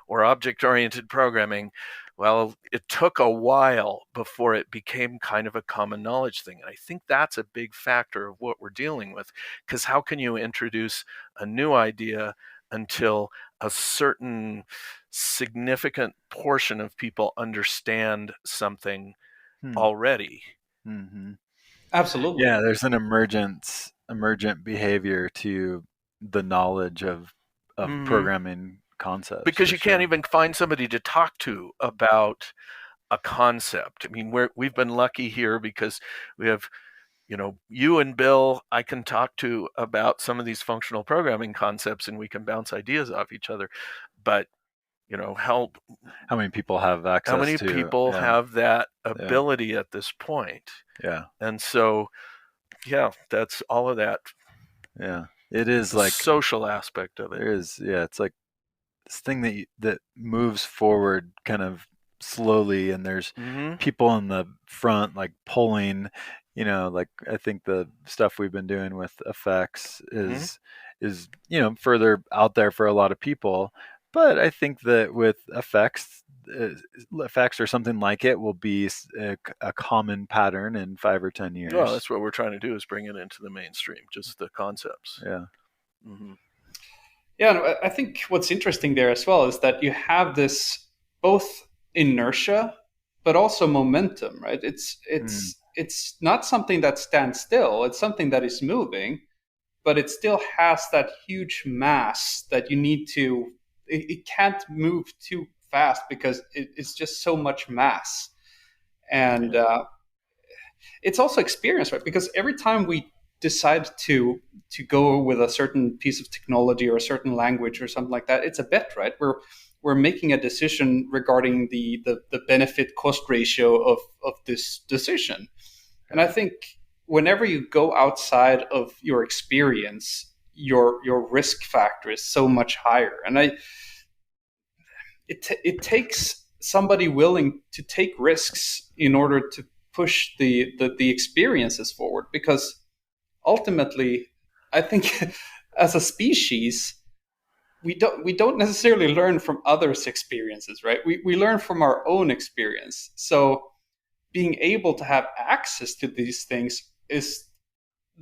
or object-oriented programming. Well, it took a while before it became kind of a common knowledge thing. And I think that's a big factor of what we're dealing with, because how can you introduce a new idea until a certain significant portion of people understand something already? Mm-hmm. Absolutely. Yeah, there's an emergent behavior to the knowledge of programming concepts. Because you can't even find somebody to talk to about a concept. I mean, we've been lucky here because we have, you and Bill, I can talk to about some of these functional programming concepts and we can bounce ideas off each other. But, how many people have access to? How many people have that ability at this point? Yeah. And so, that's all of that. Yeah. It is the like social aspect of it. There is, it's like this thing that moves forward kind of slowly, and there's people in the front like pulling, like I think the stuff we've been doing with effects is further out there for a lot of people. But I think that with effects or something like it will be a common pattern in 5 or 10 years. Well, that's what we're trying to do, is bring it into the mainstream, just the concepts. Yeah. Mm-hmm. Yeah, I think what's interesting there as well is that you have this both inertia, but also momentum, right? It's not something that stands still. It's something that is moving, but it still has that huge mass that you need to. It can't move too fast because it's just so much mass, and it's also experience, right? Because every time we decide to go with a certain piece of technology or a certain language or something like that, it's a bet, right? We're making a decision regarding the benefit cost ratio of this decision. And I think whenever you go outside of your experience, your risk factor is so much higher. And it takes somebody willing to take risks in order to push the experiences forward, because ultimately, I think as a species, we don't necessarily learn from others' experiences, right? We learn from our own experience. So being able to have access to these things is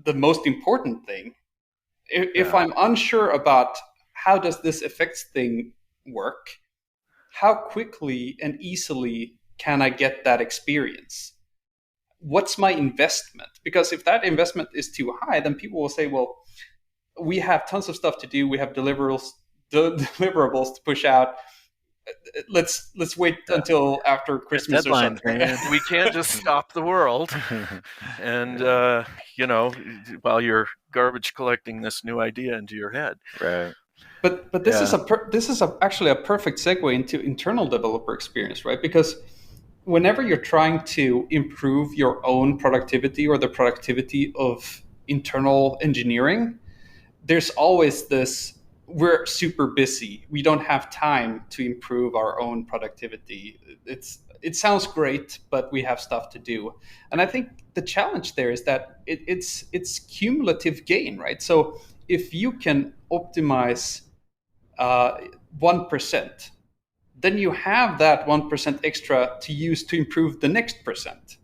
the most important thing. If I'm unsure about how does this effects thing work, how quickly and easily can I get that experience? What's my investment? Because if that investment is too high, then people will say, well, we have tons of stuff to do. We have deliverables to push out. Let's wait until after Christmas or something. We can't just stop the world. And, while you're garbage collecting this new idea into your head. Right. But this is actually a perfect segue into internal developer experience, right? Because whenever you're trying to improve your own productivity or the productivity of internal engineering, there's always this, we're super busy. We don't have time to improve our own productivity. It sounds great, but we have stuff to do. And I think the challenge there is that it's cumulative gain, right? So if you can optimize 1%, then you have that 1% extra to use to improve the next percent.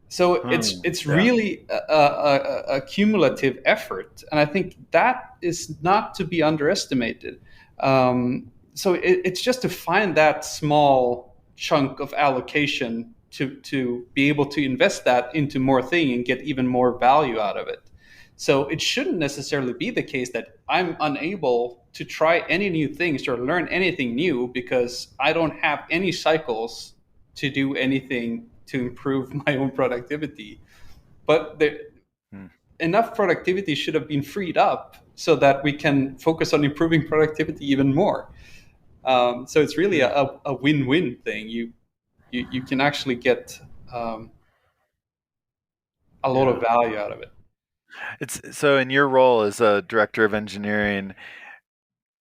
So it's really a cumulative effort, and I think that is not to be underestimated. So it's just to find that small chunk of allocation to be able to invest that into more thing and get even more value out of it. So it shouldn't necessarily be the case that I'm unable to try any new things or learn anything new because I don't have any cycles to do anything to improve my own productivity. But enough productivity should have been freed up so that we can focus on improving productivity even more. So it's really a win-win thing. You can actually get a lot of value out of it. It's so in your role as a director of engineering,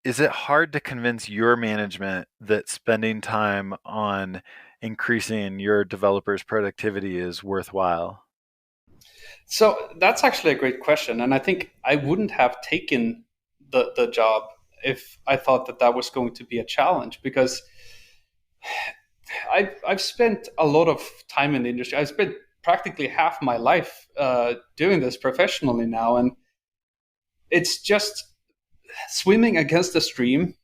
is it hard to convince your management that spending time on increasing your developers' productivity is worthwhile? So that's actually a great question, and I think I wouldn't have taken the job if I thought that was going to be a challenge, because I've spent a lot of time in the industry. I've spent practically half my life doing this professionally now, and it's just swimming against the stream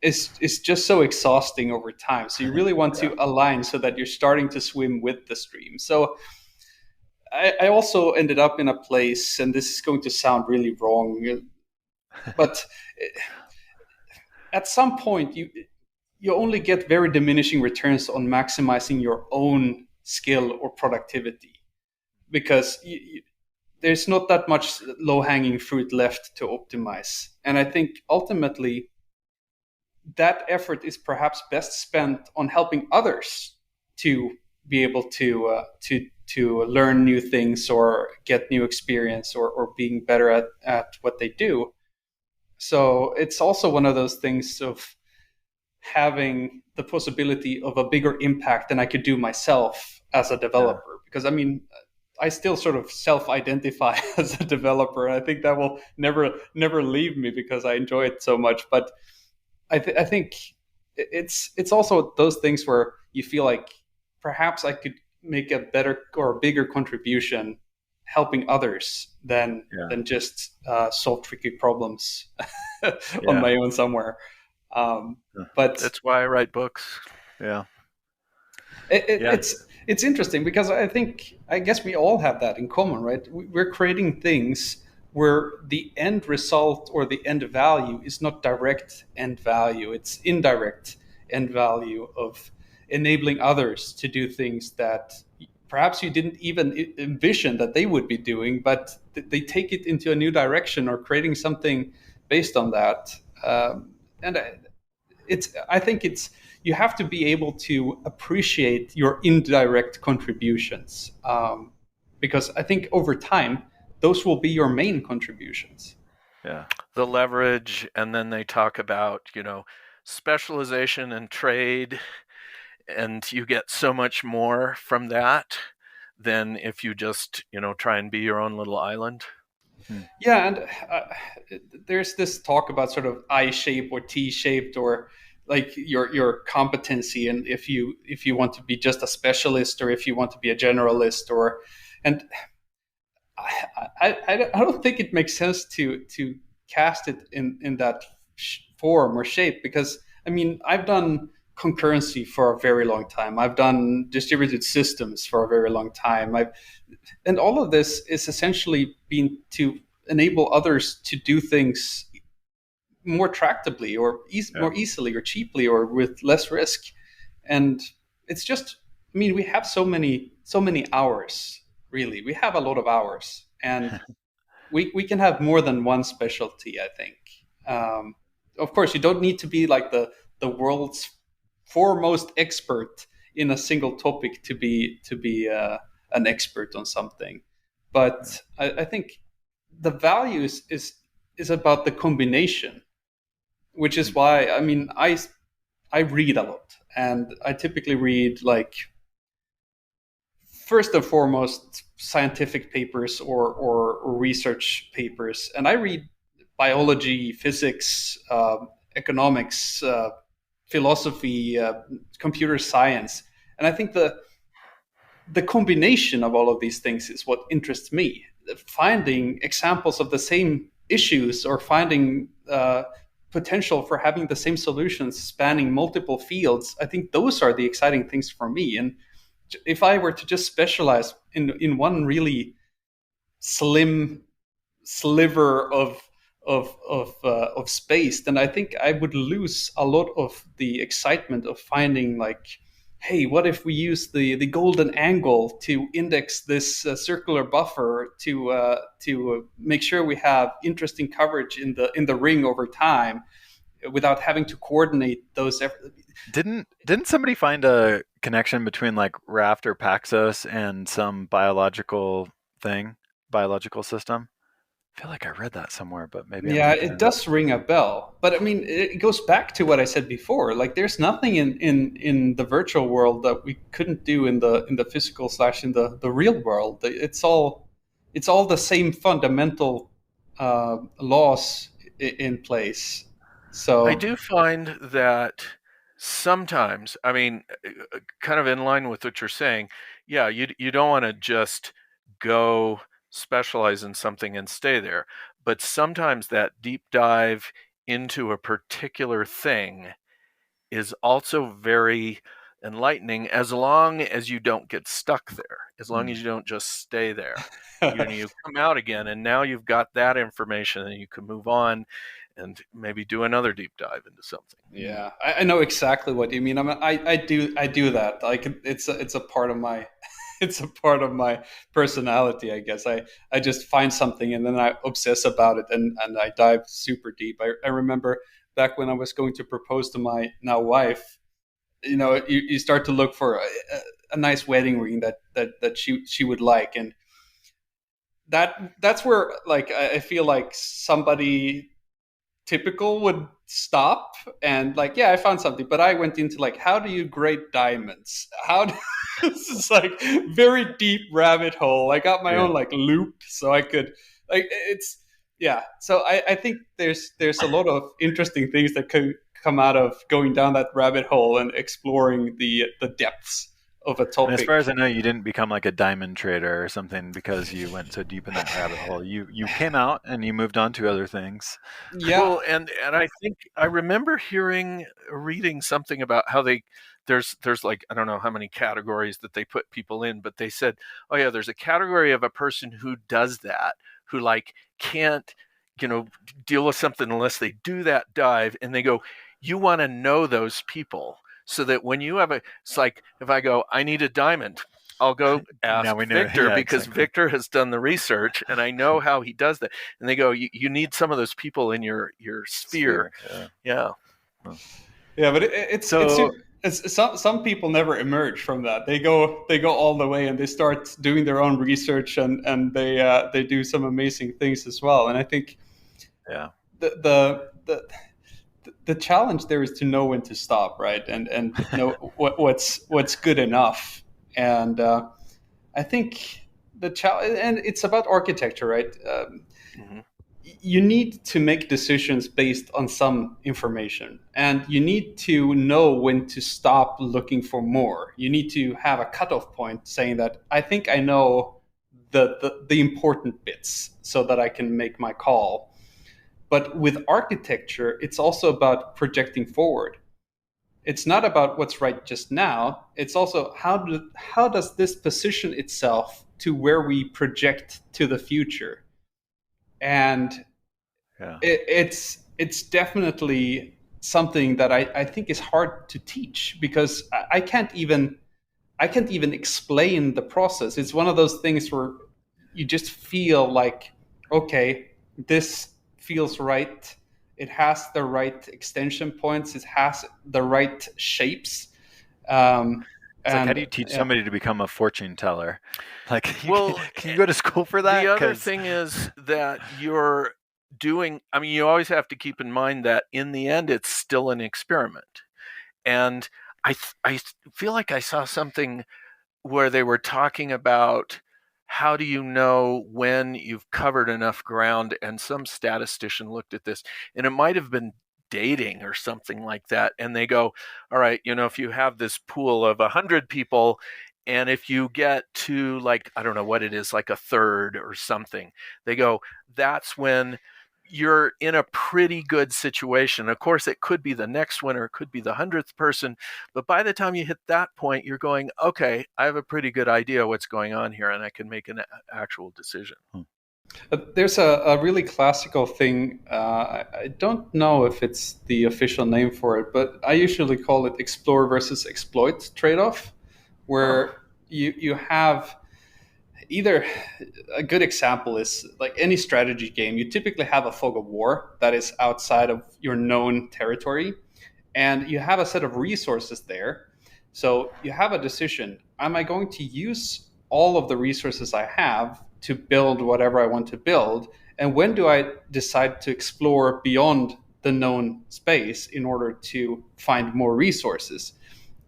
is just so exhausting over time. So you really want to align so that you're starting to swim with the stream. So I also ended up in a place, and this is going to sound really wrong, but at some point you only get very diminishing returns on maximizing your own skill or productivity, because there's not that much low-hanging fruit left to optimize. And I think ultimately that effort is perhaps best spent on helping others to be able to learn new things or get new experience or being better at what they do. So it's also one of those things of having the possibility of a bigger impact than I could do myself as a developer. Because I mean, I still sort of self-identify as a developer. I think that will never leave me because I enjoy it so much. But I think it's also those things where you feel like perhaps I could make a better or bigger contribution helping others than just solve tricky problems on my own somewhere. But that's why I write books. It's interesting because I guess we all have that in common, right? We're creating things where the end result or the end value is not direct end value, it's indirect end value of enabling others to do things that perhaps you didn't even envision that they would be doing, but they take it into a new direction or creating something based on that. And I think you have to be able to appreciate your indirect contributions, because I think over time those will be your main contributions. The leverage, and then they talk about specialization and trade, and you get so much more from that than if you just try and be your own little island. Yeah, and there's this talk about sort of I-shaped or T-shaped, or like your competency, and if you want to be just a specialist or if you want to be a generalist, and I don't think it makes sense to cast it in that form or shape, because I mean, I've done concurrency for a very long time. I've done distributed systems for a very long time. And all of this is essentially been to enable others to do things more tractably or more easily or cheaply or with less risk. And it's just, I mean, we have so many hours, really. We have a lot of hours, and we can have more than one specialty, I think. Of course, you don't need to be like the world's foremost expert in a single topic to be an expert on something. But I think the value is about the combination, which is why, I mean, I read a lot, and I typically read, like, first and foremost, scientific papers or research papers. And I read biology, physics, economics, philosophy, computer science. And I think the combination of all of these things is what interests me. Finding examples of the same issues, or finding potential for having the same solutions spanning multiple fields, I think those are the exciting things for me. And if I were to just specialize in one really slim sliver of space, then I think I would lose a lot of the excitement of finding, like, hey, what if we use the golden angle to index this circular buffer to make sure we have interesting coverage in the ring over time, without having to coordinate those. Didn't somebody find a connection between like Raft or Paxos and some biological system? I feel like I read that somewhere, but maybe I'm Yeah, making it does ring a bell. But I mean, it goes back to what I said before. Like, there's nothing in the virtual world that we couldn't do in the physical / in the real world. It's all the same fundamental laws in place. So I do find that sometimes, I mean, kind of in line with what you're saying, yeah, you don't want to just go specialize in something and stay there. But sometimes that deep dive into a particular thing is also very enlightening, as long as you don't get stuck there, as long as you don't just stay there. You come out again, and now you've got that information, and you can move on and maybe do another deep dive into something. Yeah, I know exactly what you mean. I do that. Like, it's a part of my it's a part of my personality, I guess. I just find something and then I obsess about it, and I dive super deep. I remember back when I was going to propose to my now wife, you start to look for a nice wedding ring that she would like, and that's where, like, I feel like somebody typical would stop and, like, yeah, I found something, but I went into, like, how do you grade diamonds? This is like very deep rabbit hole. I got my own, like, loop, so I could, like, it's, yeah. So I think there's a lot of interesting things that could come out of going down that rabbit hole and exploring the depths of a topic. And as far as I know, you didn't become like a diamond trader or something because you went so deep in that rabbit hole. You came out and you moved on to other things. Yeah. Well, and I think I remember reading something about how there's like, I don't know how many categories that they put people in, but they said, oh yeah, there's a category of a person who does that, who, like, can't, deal with something unless they do that dive, and they go, you want to know those people, so that when you have it's like, if I go, I need a diamond, I'll go ask Now we know. Victor, Yeah, because exactly. Victor has done the research and I know how he does that. And they go, you need some of those people in your sphere. Yeah. Yeah, but it's some people never emerge from that. They go all the way and they start doing their own research, and they do some amazing things as well. And I think the challenge there is to know when to stop, right? And know what's good enough. And I think the challenge, and it's about architecture, right? You need to make decisions based on some information, and you need to know when to stop looking for more. You need to have a cutoff point saying that I think I know the important bits so that I can make my call. But with architecture, it's also about projecting forward. It's not about what's right just now. It's also how does this position itself to where we project to the future. And it's definitely something that I think is hard to teach, because I can't even explain the process. It's one of those things where you just feel like, okay, this feels right. It has the right extension points. It has the right shapes. It's like, how do you teach somebody to become a fortune teller? Like, can you go to school for that? The other thing is that you're doing, I mean, you always have to keep in mind that in the end, it's still an experiment. And I feel like I saw something where they were talking about, how do you know when you've covered enough ground? And some statistician looked at this, and it might have been dating or something like that. And they go, all right, if you have this pool of 100 people And if you get to like, I don't know what it is, like a third or something, they go, that's when you're in a pretty good situation. Of course, it could be the next one or it could be the 100th person. But by the time you hit that point, you're going, okay, I have a pretty good idea what's going on here and I can make an actual decision. There's a really classical thing. I don't know if it's the official name for it, but I usually call it explore versus exploit trade-off, where you have either a good example is like any strategy game. You typically have a fog of war that is outside of your known territory, and you have a set of resources there. So you have a decision. Am I going to use all of the resources I have to build whatever I want to build? And when do I decide to explore beyond the known space in order to find more resources?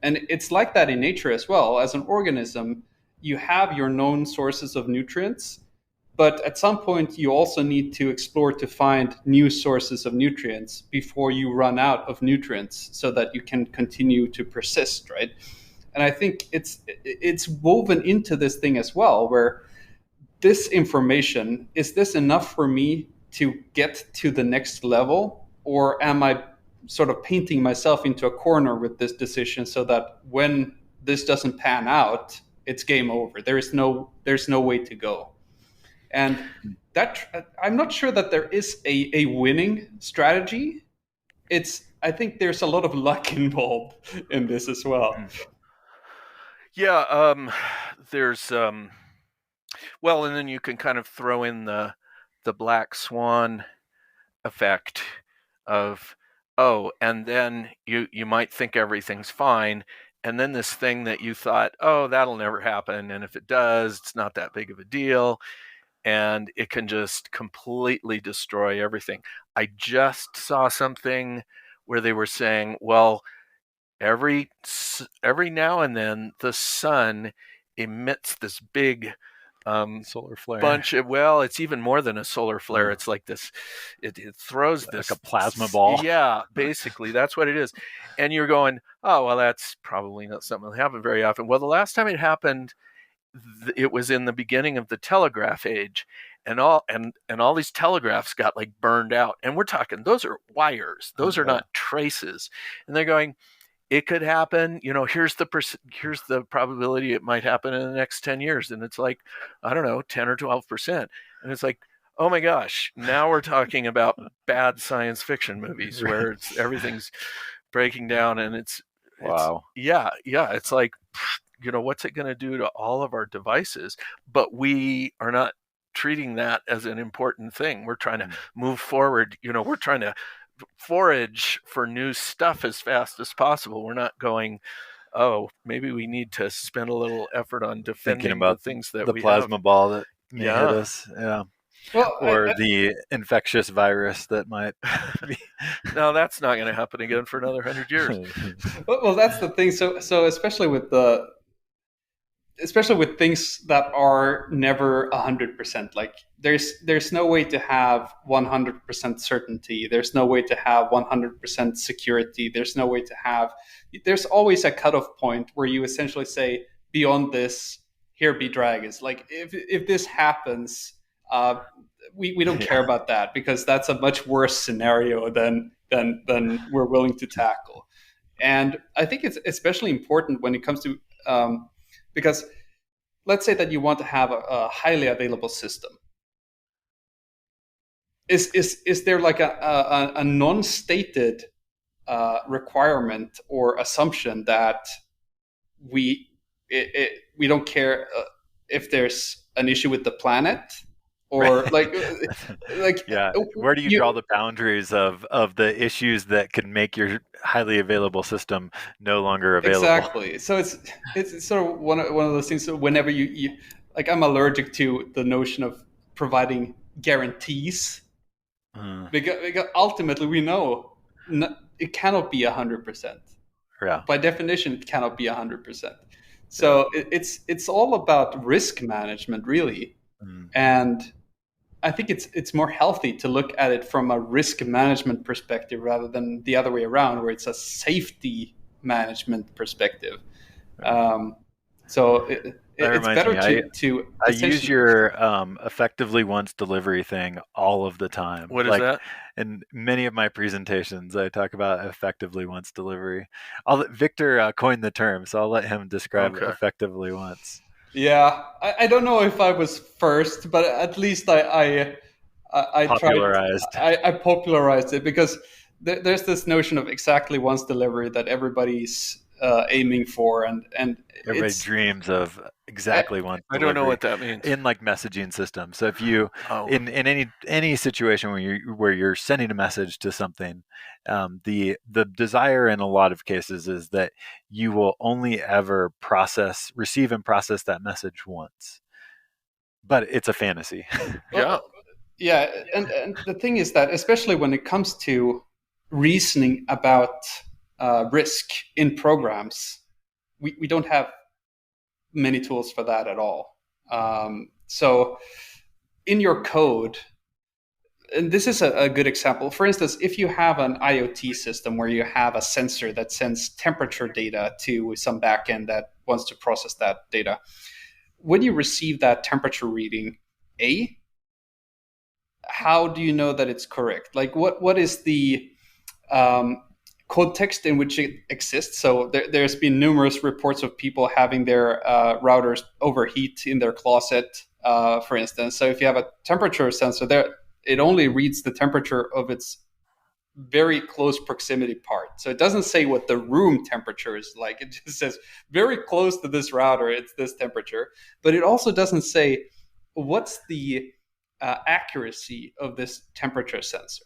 And it's like that in nature as well. As an organism, you have your known sources of nutrients, but at some point you also need to explore to find new sources of nutrients before you run out of nutrients so that you can continue to persist, right? And I think it's woven into this thing as well, where this information, is this enough for me to get to the next level, or am I sort of painting myself into a corner with this decision so that when this doesn't pan out, it's game over. There's no way to go. And that, I'm not sure that there is a winning strategy. I think there's a lot of luck involved in this as well. Yeah, there's well, and then you can kind of throw in the black swan effect of, oh, and then you might think everything's fine, and then this thing that you thought, oh, that'll never happen, and if it does, it's not that big of a deal, and it can just completely destroy everything. I just saw something where they were saying, well, every now and then the sun emits this big solar flare bunch of, well, it's even more than a solar flare. It's like this, it throws this like a plasma ball. Yeah, basically that's what it is. And you're going, oh, well, that's probably not something that happens very often. Well, the last time it happened, it was in the beginning of the telegraph age, and all these telegraphs got like burned out, and we're talking, those are wires, those are not traces. And they're going, it could happen, here's the probability it might happen in the next 10 years. And it's like, I don't know, 10 or 12%. And it's like, oh my gosh, now we're talking about bad science fiction movies where everything's breaking down, and it's it's like, what's it going to do to all of our devices? But we are not treating that as an important thing. We're trying to move forward. We're trying to forage for new stuff as fast as possible. We're not going, oh, maybe we need to spend a little effort on defending about the things that the plasma ball that may hit us. Yeah. Well, or the infectious virus that might be. No, that's not going to happen again for another 100 years. Well, that's the thing. So especially with things that are never 100%, like there's no way to have 100% certainty. There's no way to have 100% security. There's always a cutoff point where you essentially say, beyond this, here be dragons. Like if this happens, we don't care about that, because that's a much worse scenario than we're willing to tackle. And I think it's especially important when it comes to because let's say that you want to have a highly available system. Is there like a non-stated requirement or assumption that we don't care if there's an issue with the planet? Or like yeah, where do you draw the boundaries of the issues that can make your highly available system no longer available? Exactly. So it's sort of one of those things. So whenever you like, I'm allergic to the notion of providing guarantees, because ultimately we know it cannot be 100%. Yeah. By definition, it cannot be 100%. So it's all about risk management, really. And I think it's more healthy to look at it from a risk management perspective rather than the other way around, where it's a safety management perspective. So That it's reminds better me, to I use your effectively once delivery thing all of the time. What is Like that? in many of my presentations, I talk about effectively once delivery. Victor coined the term, so I'll let him describe Okay. effectively once. Yeah, I don't know if I was first, but at least I Popularized. I popularized it, because there's this notion of exactly once delivery that everybody's aiming for, and Everybody it's dreams of exactly once I delivery don't know what that means. in like messaging systems. So if you Oh, in any situation where you're sending a message to something, the desire in a lot of cases is that you will only ever receive and process that message once. But it's a fantasy. yeah. yeah, and the thing is that, especially when it comes to reasoning about risk in programs, we don't have many tools for that at all. So in your code, and this is a good example. For instance, if you have an IoT system where you have a sensor that sends temperature data to some backend that wants to process that data, when you receive that temperature reading, how do you know that it's correct? Like, what is the context in which it exists? So there's been numerous reports of people having their routers overheat in their closet, for instance. So if you have a temperature sensor there, it only reads the temperature of its very close proximity part. So it doesn't say what the room temperature is like. It just says very close to this router, it's this temperature. But it also doesn't say what's the accuracy of this temperature sensor.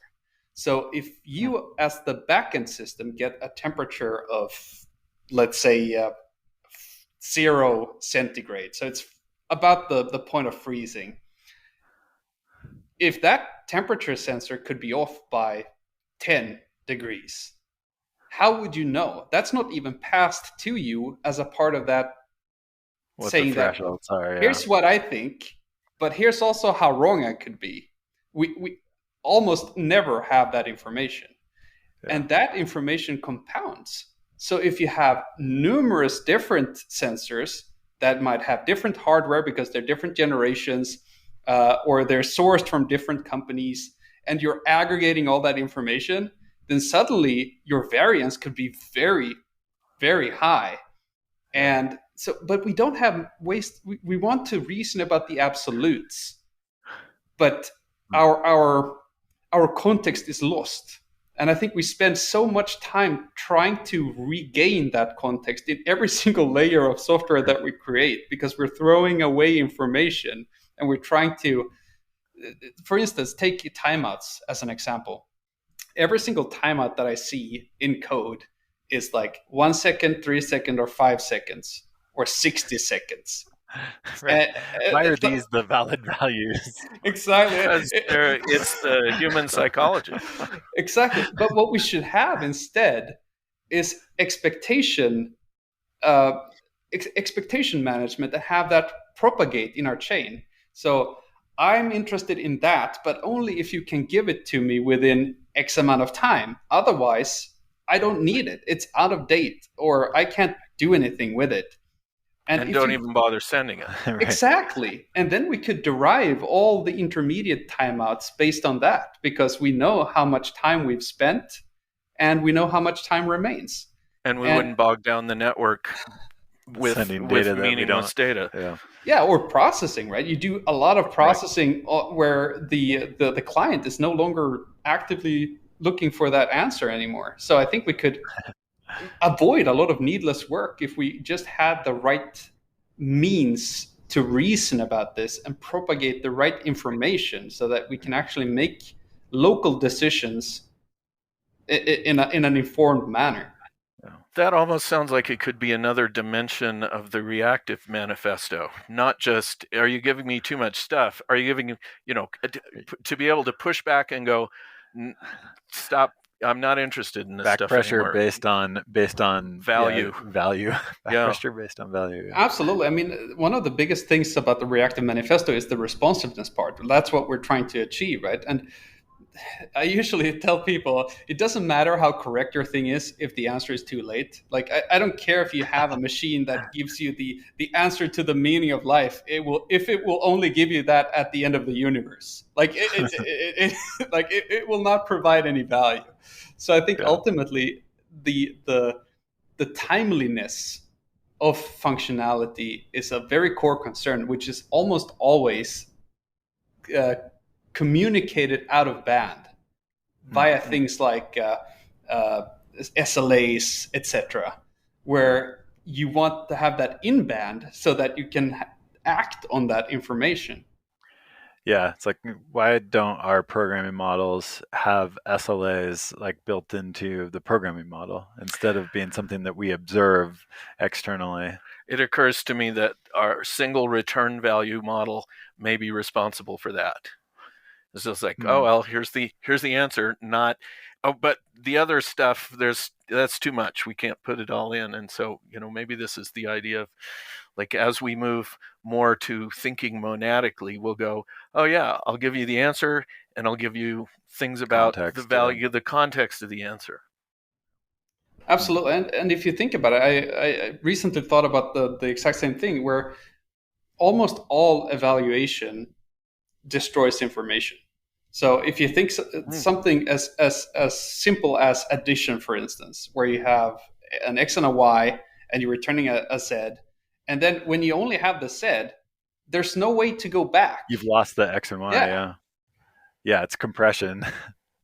So if you, as the backend system, get a temperature of, let's say, 0 centigrade, so it's about the point of freezing. If that temperature sensor could be off by 10 degrees, how would you know? That's not even passed to you as a part of that, What saying the that thresholds are. Yeah. here's what I think, but here's also how wrong I could be. We almost never have that information. Yeah. And that information compounds. So if you have numerous different sensors that might have different hardware because they're different generations, or they're sourced from different companies, and you're aggregating all that information, then suddenly your variance could be very, very high. And so, but we don't have ways. We want to reason about the absolutes, but our context is lost. And I think we spend so much time trying to regain that context in every single layer of software that we create, because we're throwing away information, and we're trying to, for instance, take timeouts as an example. Every single timeout that I see in code is like 1 second, 3 seconds, or 5 seconds, or 60 seconds. Right. Why are these the valid values? Exactly. Because it's the human psychology. Exactly. But what we should have instead is expectation management, and have that propagate in our chain. So I'm interested in that, but only if you can give it to me within X amount of time. Otherwise, I don't need it. It's out of date, or I can't do anything with it. And don't even bother sending it. Right. Exactly. And then we could derive all the intermediate timeouts based on that, because we know how much time we've spent, and we know how much time remains. And we wouldn't bog down the network with meaningless data. Yeah, or processing, right? You do a lot of processing where the client is no longer actively looking for that answer anymore. So I think we could avoid a lot of needless work if we just had the right means to reason about this and propagate the right information, so that we can actually make local decisions in an informed manner. That almost sounds like it could be another dimension of the reactive manifesto. Not just, are you giving me too much stuff? Are you giving, to be able to push back and go, stop, I'm not interested in this Back stuff pressure anymore. based on Value. Back pressure based on value. Yeah. Absolutely. I mean, one of the biggest things about the reactive manifesto is the responsiveness part. That's what we're trying to achieve, right? And I usually tell people it doesn't matter how correct your thing is if the answer is too late. Like I don't care if you have a machine that gives you the answer to the meaning of life. It will, if it will only give you that at the end of the universe. Like it will not provide any value. So I think ultimately the timeliness of functionality is a very core concern, which is almost always communicated out of band via things like SLAs, etc., where you want to have that in band so that you can act on that information. Yeah, it's like, why don't our programming models have SLAs like built into the programming model instead of being something that we observe externally? It occurs to me that our single return value model may be responsible for that. It's just like, oh well, here's the answer. Not, oh, but the other stuff, that's too much. We can't put it all in. And so, maybe this is the idea of, like, as we move more to thinking monadically, we'll go, oh yeah, I'll give you the answer, and I'll give you things about the value, the context of the answer. Absolutely. And if you think about it, I recently thought about the exact same thing, where almost all evaluation destroys information. So if you think something as simple as addition, for instance, where you have an X and a Y and you're returning a Z, and then when you only have the Z, there's no way to go back. You've lost the X and Y, yeah, it's compression.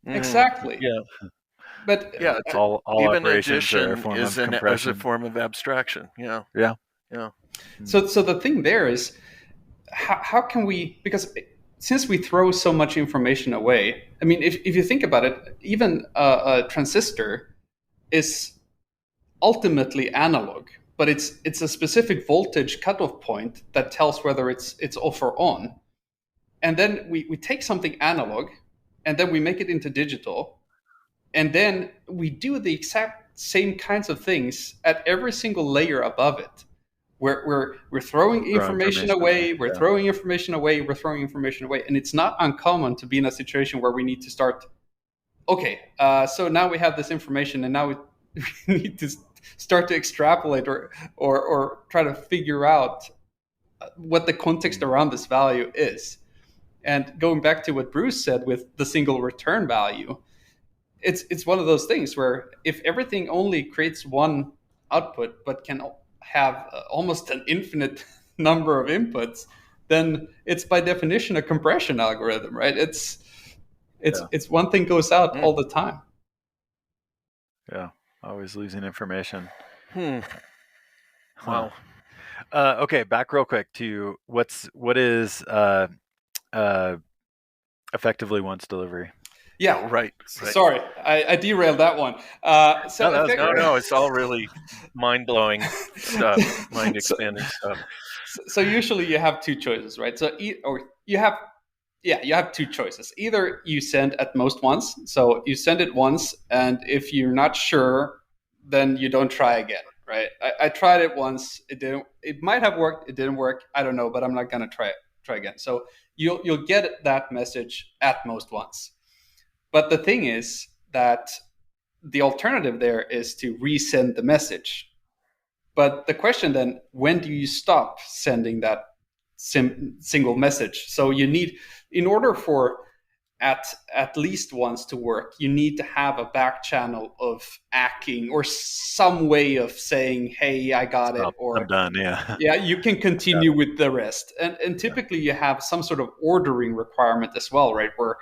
Exactly. Yeah. But yeah, it's all even operations addition are a form is of compression. a form of abstraction. Yeah. So the thing there is, how can we, because since we throw so much information away, I mean, if you think about it, even a transistor is ultimately analog, but it's a specific voltage cutoff point that tells whether it's off or on. And then we take something analog and then we make it into digital. And then we do the exact same kinds of things at every single layer above it. We're throwing information away, we're throwing information away, we're throwing information away. And it's not uncommon to be in a situation where we need to start, okay, so now we have this information and now we need to start to extrapolate or try to figure out what the context around this value is. And going back to what Bruce said with the single return value, it's one of those things where if everything only creates one output but can have almost an infinite number of inputs, then it's by definition a compression algorithm, right? It's one thing goes out all the time. Yeah, always losing information. Wow. Okay, back real quick to what is effectively once delivery. Yeah, right. Sorry, I derailed that one. No, it's all really mind-blowing stuff, mind-expanding stuff. So usually you have two choices, right? So you have two choices. Either you send at most once, so you send it once, and if you're not sure, then you don't try again, right? I tried it once, it didn't. It might have worked, it didn't work, I don't know, but I'm not gonna try again. So you'll get that message at most once. But the thing is that the alternative there is to resend the message. But the question then, when do you stop sending that single message? So you need, in order for at least once to work, you need to have a back channel of acking or some way of saying, hey, I got it, or I'm done. Yeah. Yeah, you can continue with the rest. And typically you have some sort of ordering requirement as well, right? Where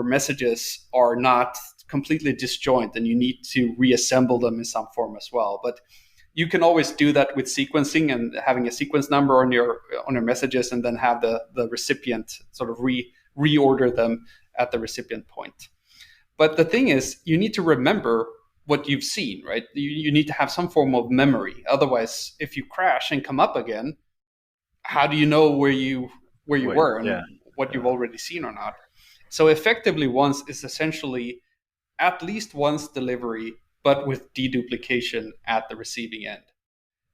messages are not completely disjoint and you need to reassemble them in some form as well. But you can always do that with sequencing and having a sequence number on your messages, and then have the recipient sort of reorder them at the recipient point. But the thing is, you need to remember what you've seen, right? You need to have some form of memory. Otherwise, if you crash and come up again, how do you know where you were and what you've already seen or not? So effectively once is essentially at least once delivery, but with deduplication at the receiving end.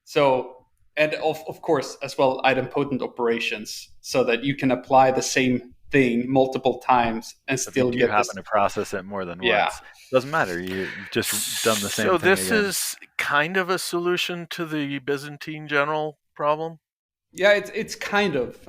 So, and of course as well, idempotent operations, so that you can apply the same thing multiple times and still if you get happen this. to process it more than Yeah. once, doesn't matter. You've just done the same So thing this again. is kind of a solution to the Byzantine general problem. Yeah, it's kind of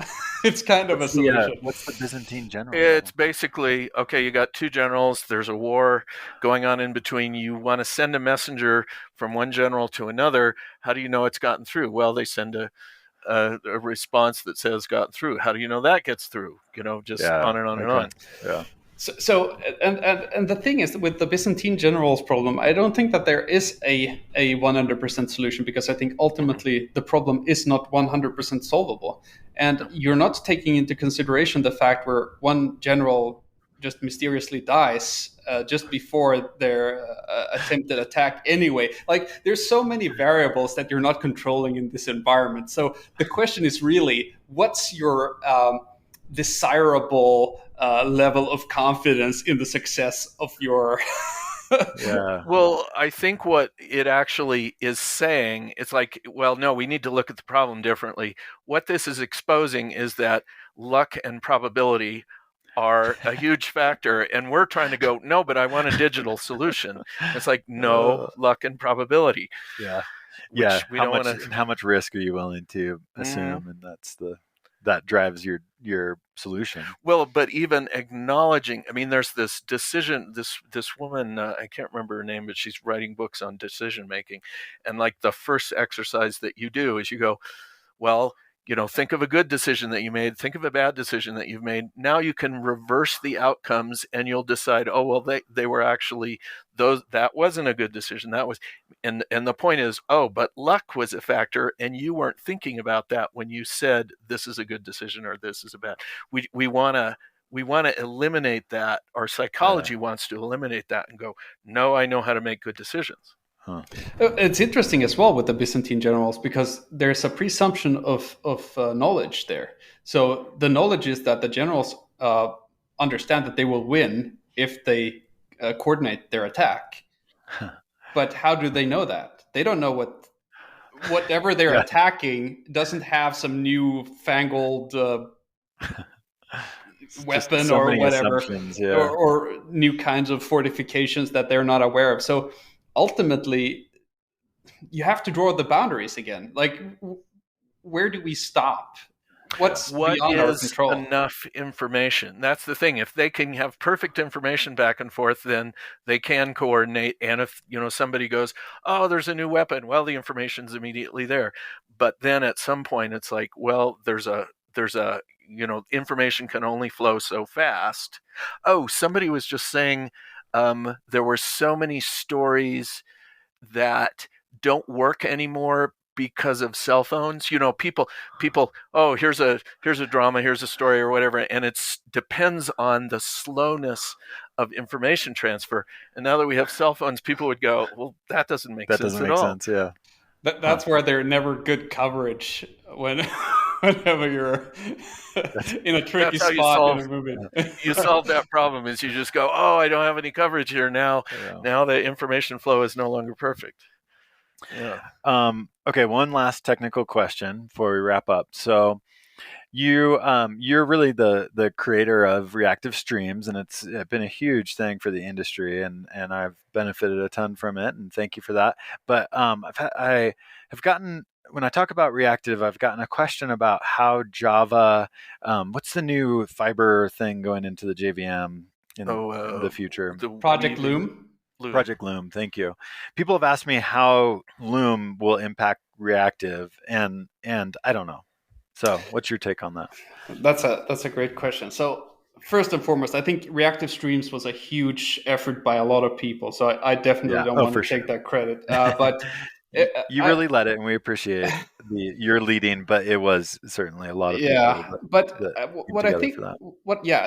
it's kind of a What's the, solution. what's the Byzantine general? It's basically, okay, you got two generals, there's a war going on in between. You want to send a messenger from one general to another. How do you know it's gotten through? Well, they send a response that says gotten through. How do you know that gets through? Just on and on and on. Yeah. So and the thing is, with the Byzantine generals problem, I don't think that there is a 100% solution, because I think ultimately the problem is not 100% solvable, and you're not taking into consideration the fact where one general just mysteriously dies just before their attempted attack anyway. Like, there's so many variables that you're not controlling in this environment. So the question is really, what's your desirable level of confidence in the success of your Yeah. Well, I think what it actually is saying, it's like, well, no, we need to look at the problem differently. What this is exposing is that luck and probability are a huge factor, and we're trying to go, no, but I want a digital solution. It's like, no, luck and probability. Yeah. Which we how don't much want to. how much risk are you willing to assume, and that drives your solution. Well, but even acknowledging, I mean, there's this decision, this woman, I can't remember her name, but she's writing books on decision making, and like the first exercise that you do is you go, well, think of a good decision that you made, think of a bad decision that you've made. Now you can reverse the outcomes, and you'll decide, oh, well, they were actually that wasn't a good decision. That was, and the point is, oh, but luck was a factor, and you weren't thinking about that when you said this is a good decision or this is a bad. We want to eliminate that. Our psychology wants to eliminate that and go, no, I know how to make good decisions. Huh. It's interesting as well with the Byzantine generals, because there's a presumption of knowledge there. So the knowledge is that the generals understand that they will win if they coordinate their attack. But how do they know that? They don't know whatever they're attacking doesn't have some new fangled weapon so or whatever, or new kinds of fortifications that they're not aware of. So ultimately, you have to draw the boundaries again. Like, where do we stop? What's beyond our control? Enough information? That's the thing. If they can have perfect information back and forth, then they can coordinate. And if somebody goes, oh, there's a new weapon, well, the information's immediately there. But then at some point, it's like, well, there's a information can only flow so fast. Oh, somebody was just saying there were so many stories that don't work anymore because of cell phones. People, oh, here's a drama, here's a story or whatever, and it depends on the slowness of information transfer. And now that we have cell phones, people would go, well, that doesn't make sense at all. Yeah. That's where they're never good coverage whenever you're in a tricky spot in a movie. You solve that problem is you just go, oh, I don't have any coverage here now. Yeah. Now the information flow is no longer perfect. Yeah. Okay, one last technical question before we wrap up. So you're really the creator of reactive streams, and it's been a huge thing for the industry, and I've benefited a ton from it, and thank you for that. But I have gotten, when I talk about reactive, I've gotten a question about how Java, what's the new fiber thing going into the JVM in the future? Project Loom. Project Loom, thank you. People have asked me how Loom will impact reactive, and I don't know. So what's your take on that? That's a great question. So first and foremost, I think reactive streams was a huge effort by a lot of people. So I definitely don't want to take that credit. But you really led it, and we appreciate your leading. But it was certainly a lot of people. Yeah, but what I think,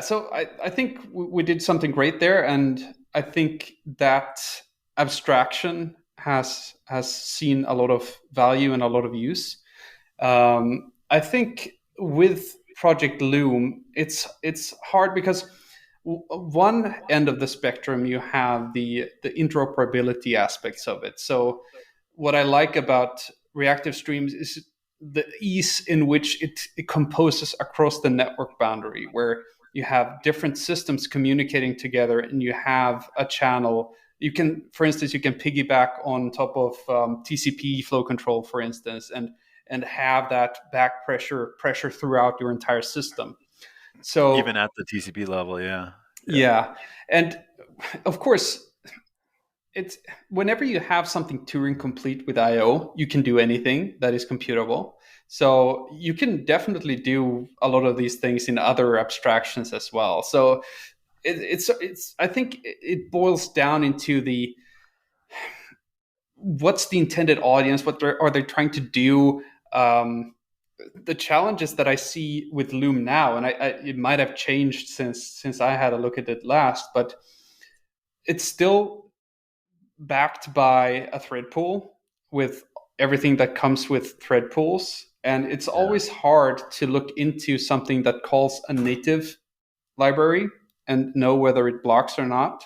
so I think we did something great there, and I think that abstraction has seen a lot of value and a lot of use. I think with Project Loom, it's hard because one end of the spectrum, you have the interoperability aspects of it. So what I like about reactive streams is the ease in which it composes across the network boundary, where you have different systems communicating together, and you have a channel. You can, for instance, you can piggyback on top of TCP flow control, for instance, and have that back pressure throughout your entire system. So even at the TCP level, yeah. And of course, it's whenever you have something Turing complete with I/O, you can do anything that is computable. So you can definitely do a lot of these things in other abstractions as well. So it's I think it boils down into the what's the intended audience, what are they trying to do. The challenges that I see with Loom now, and it might have changed since I had a look at it last, but it's still backed by a thread pool with everything that comes with thread pools. And it's always hard to look into something that calls a native library and know whether it blocks or not.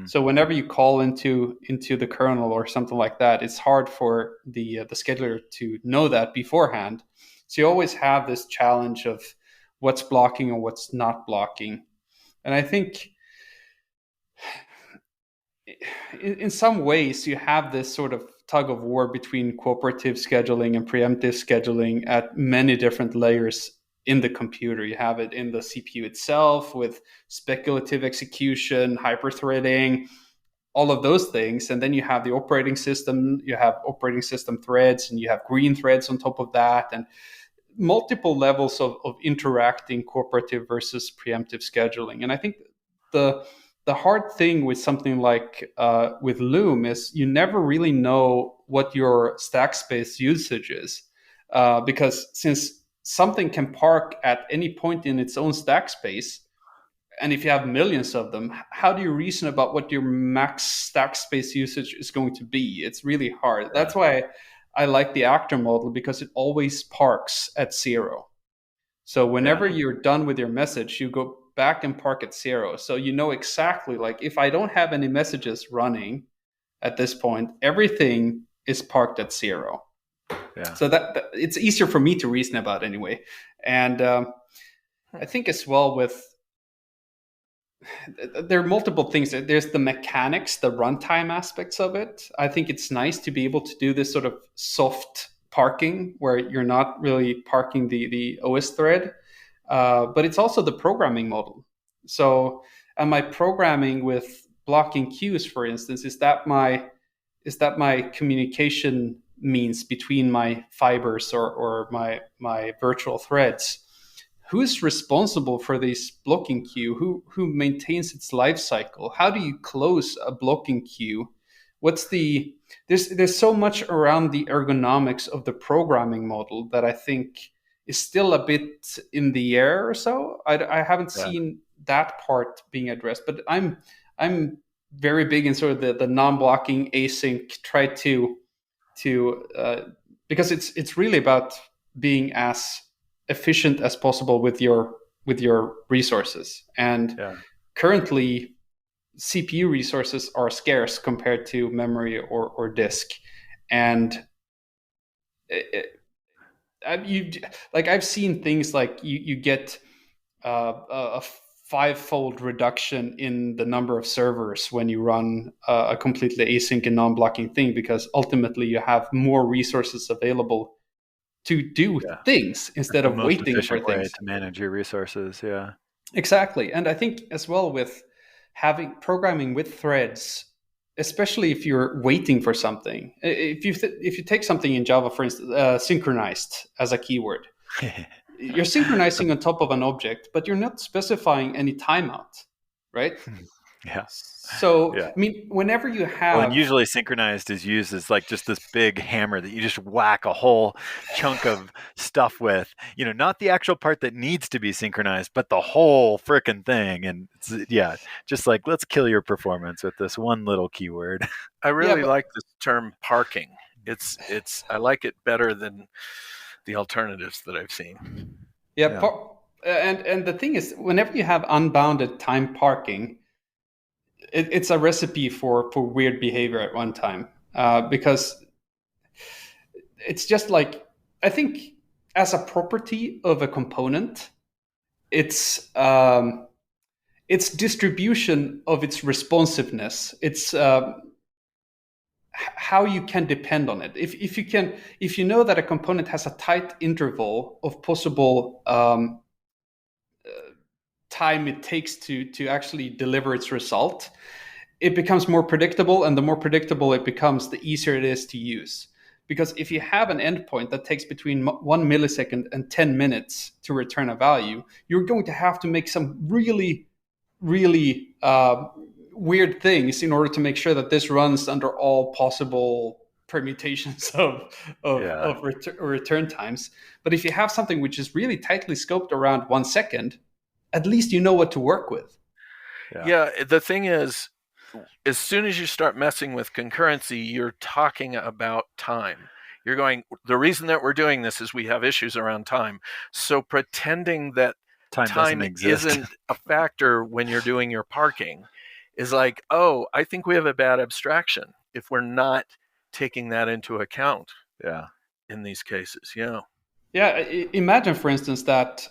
So whenever you call into the kernel or something like that, it's hard for the scheduler to know that beforehand. So you always have this challenge of what's blocking and what's not blocking. And I think in some ways you have this sort of tug of war between cooperative scheduling and preemptive scheduling at many different layers in the computer. You have it in the CPU itself with speculative execution, hyperthreading, all of those things. And then you have the operating system, you have operating system threads, and you have green threads on top of that, and multiple levels of interacting cooperative versus preemptive scheduling. And I think the hard thing with something like with Loom is you never really know what your stack space usage is, because since something can park at any point in its own stack space, and if you have millions of them, how do you reason about what your max stack space usage is going to be? It's really hard. That's why I like the actor model, because it always parks at 0. So whenever you're done with your message, you go back and park at 0. So you know exactly, like, if I don't have any messages running at this point, everything is parked at 0. So that it's easier for me to reason about anyway. And I think as well with, there are multiple things. There's the mechanics, the runtime aspects of it. I think it's nice to be able to do this sort of soft parking where you're not really parking the OS thread, but it's also the programming model. So am I programming with blocking queues, for instance? Is that my communication means between my fibers or my virtual threads? Who's responsible for this blocking queue? Who maintains its life cycle? How do you close a blocking queue? There's so much around the ergonomics of the programming model that I think is still a bit in the air or so. I haven't seen that part being addressed, but I'm very big in sort of the non-blocking async, try to because it's really about being as efficient as possible with your resources. And currently CPU resources are scarce compared to memory or disk. And I've seen things like you get a 5-fold reduction in the number of servers when you run a completely async and non-blocking thing, because ultimately you have more resources available to do things instead of waiting for things. Way to manage your resources, Exactly. And I think as well with having programming with threads, especially if you're waiting for something. If you take something in Java, for instance, synchronized as a keyword, you're synchronizing on top of an object, but you're not specifying any timeout, right? So, I mean, whenever you have... and usually synchronized is used as like just this big hammer that you just whack a whole chunk of stuff with, not the actual part that needs to be synchronized, but the whole frickin' thing. And it's, just like, let's kill your performance with this one little keyword. I really like this term parking. I like it better than the alternatives that I've seen. And the thing is, whenever you have unbounded time parking, it's a recipe for weird behavior at runtime, because it's just like, I think as a property of a component, its distribution of its responsiveness. It's how you can depend on it. If you know that a component has a tight interval of possible time it takes to actually deliver its result, it becomes more predictable, and the more predictable it becomes, the easier it is to use. Because if you have an endpoint that takes between 1 millisecond and 10 minutes to return a value, you're going to have to make some really, really weird things in order to make sure that this runs under all possible permutations of return times. But if you have something which is really tightly scoped around 1 second, at least you know what to work with. Yeah, the thing is, as soon as you start messing with concurrency, you're talking about time. You're going, the reason that we're doing this is we have issues around time. So pretending that time isn't a factor when you're doing your parking is like, oh, I think we have a bad abstraction if we're not taking that into account. Yeah. In these cases, yeah. Yeah, imagine, for instance, that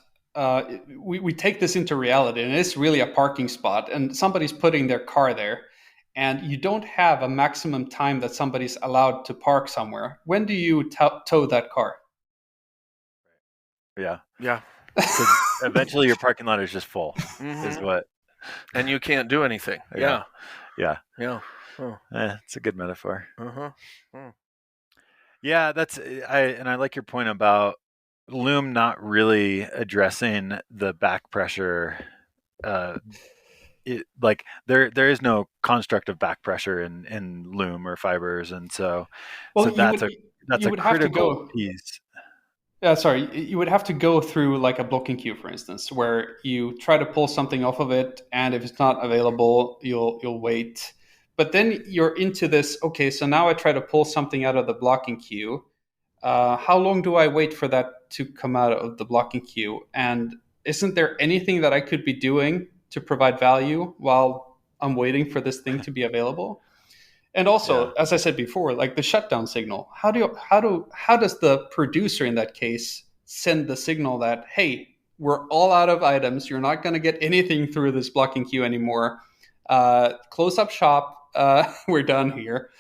we take this into reality, and it's really a parking spot, and somebody's putting their car there, and you don't have a maximum time that somebody's allowed to park somewhere. When do you tow that car? Yeah. Yeah. So eventually your parking lot is just full, is what. And you can't do anything. Yeah. Yeah. Yeah. Oh. It's a good metaphor. Uh-huh. Oh. Yeah, I like your point about Loom not really addressing the back pressure. Like there is no construct of back pressure in Loom or fibers, and so that's a critical piece. Yeah, sorry. You would have to go through like a blocking queue, for instance, where you try to pull something off of it, and if it's not available, you'll wait. But then you're into this. Okay, so now I try to pull something out of the blocking queue. How long do I wait for that to come out of the blocking queue? And isn't there anything that I could be doing to provide value while I'm waiting for this thing to be available? And also, as I said before, like the shutdown signal, how does the producer in that case send the signal that, hey, we're all out of items, you're not going to get anything through this blocking queue anymore, close up shop, we're done here.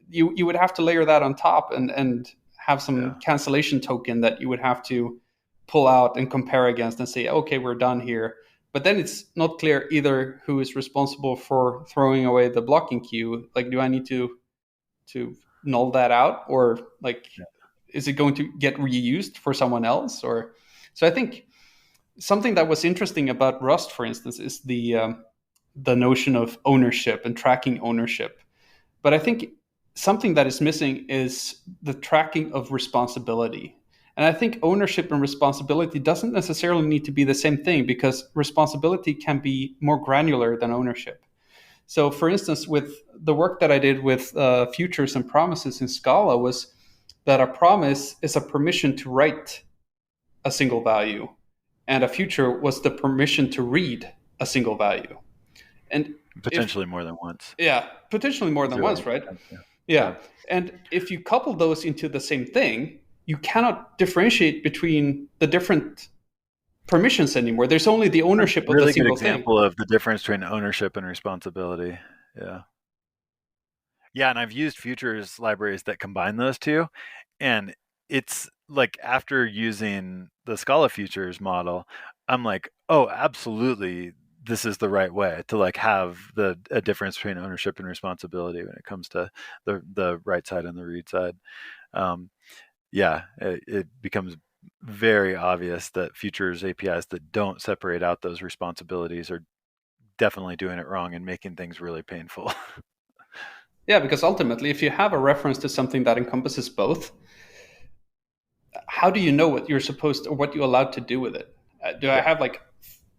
You would have to layer that on top and have some cancellation token that you would have to pull out and compare against and say, okay, we're done here. But then it's not clear either who is responsible for throwing away the blocking queue. Like, do I need to null that out, or like, is it going to get reused for someone else? Or so I think something that was interesting about Rust, for instance, is the notion of ownership and tracking ownership. But I think something that is missing is the tracking of responsibility. And I think ownership and responsibility doesn't necessarily need to be the same thing, because responsibility can be more granular than ownership. So for instance, with the work that I did with futures and promises in Scala, was that a promise is a permission to write a single value, and a future was the permission to read a single value. And potentially more than once. Yeah, potentially more than once, right? Yeah. And if you couple those into the same thing, you cannot differentiate between the different permissions anymore. There's only the ownership of the single thing. Really good example of the difference between ownership and responsibility. Yeah, and I've used futures libraries that combine those two, and it's like after using the Scala futures model, I'm like, oh, absolutely, this is the right way to like have a difference between ownership and responsibility when it comes to the write side and the read side. It becomes very obvious that futures APIs that don't separate out those responsibilities are definitely doing it wrong and making things really painful. Yeah, because ultimately, if you have a reference to something that encompasses both, how do you know what you're supposed to, or what you're allowed to do with it? Do I have like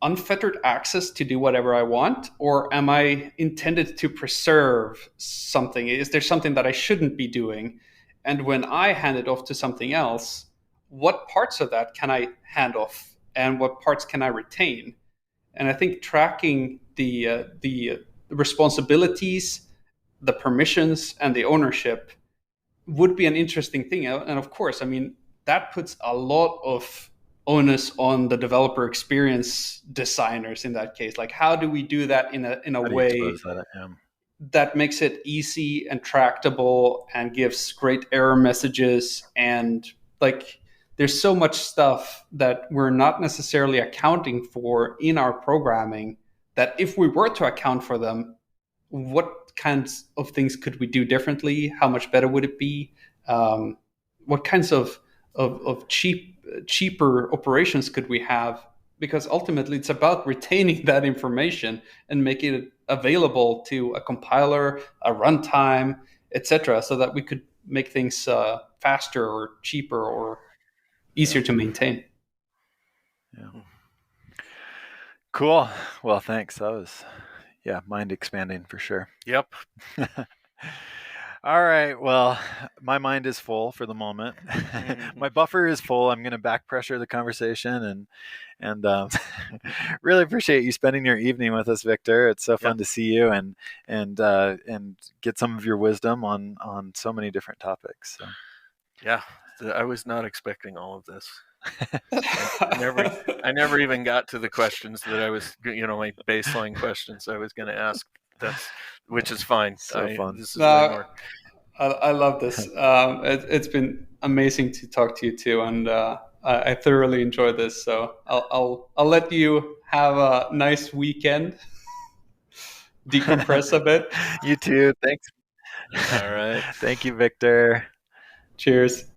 unfettered access to do whatever I want, or am I intended to preserve something? Is there something that I shouldn't be doing? And when I hand it off to something else, what parts of that can I hand off, and what parts can I retain? And I think tracking the responsibilities, the permissions, and the ownership would be an interesting thing. And of course, I mean, that puts a lot of onus on the developer experience designers in that case. Like, how do we do that in a way that makes it easy and tractable and gives great error messages? And like, there's so much stuff that we're not necessarily accounting for in our programming that if we were to account for them, what kinds of things could we do differently? How much better would it be? What kinds of cheaper operations could we have? Because ultimately it's about retaining that information and making it available to a compiler, a runtime, etc., so that we could make things faster or cheaper or easier to maintain. Yeah. Cool. Well, thanks. That was, mind expanding for sure. Yep. All right. Well, my mind is full for the moment. My buffer is full. I'm going to back pressure the conversation and really appreciate you spending your evening with us, Viktor. It's so fun to see you and get some of your wisdom on so many different topics. So. Yeah, I was not expecting all of this. I never even got to the questions that I was, my baseline questions I was going to ask. Which is fine. So fun. This is way more. I love this. It's been amazing to talk to you too, and I thoroughly enjoyed this. So I'll let you have a nice weekend, decompress a bit. You too. Thanks. All right. Thank you, Viktor. Cheers.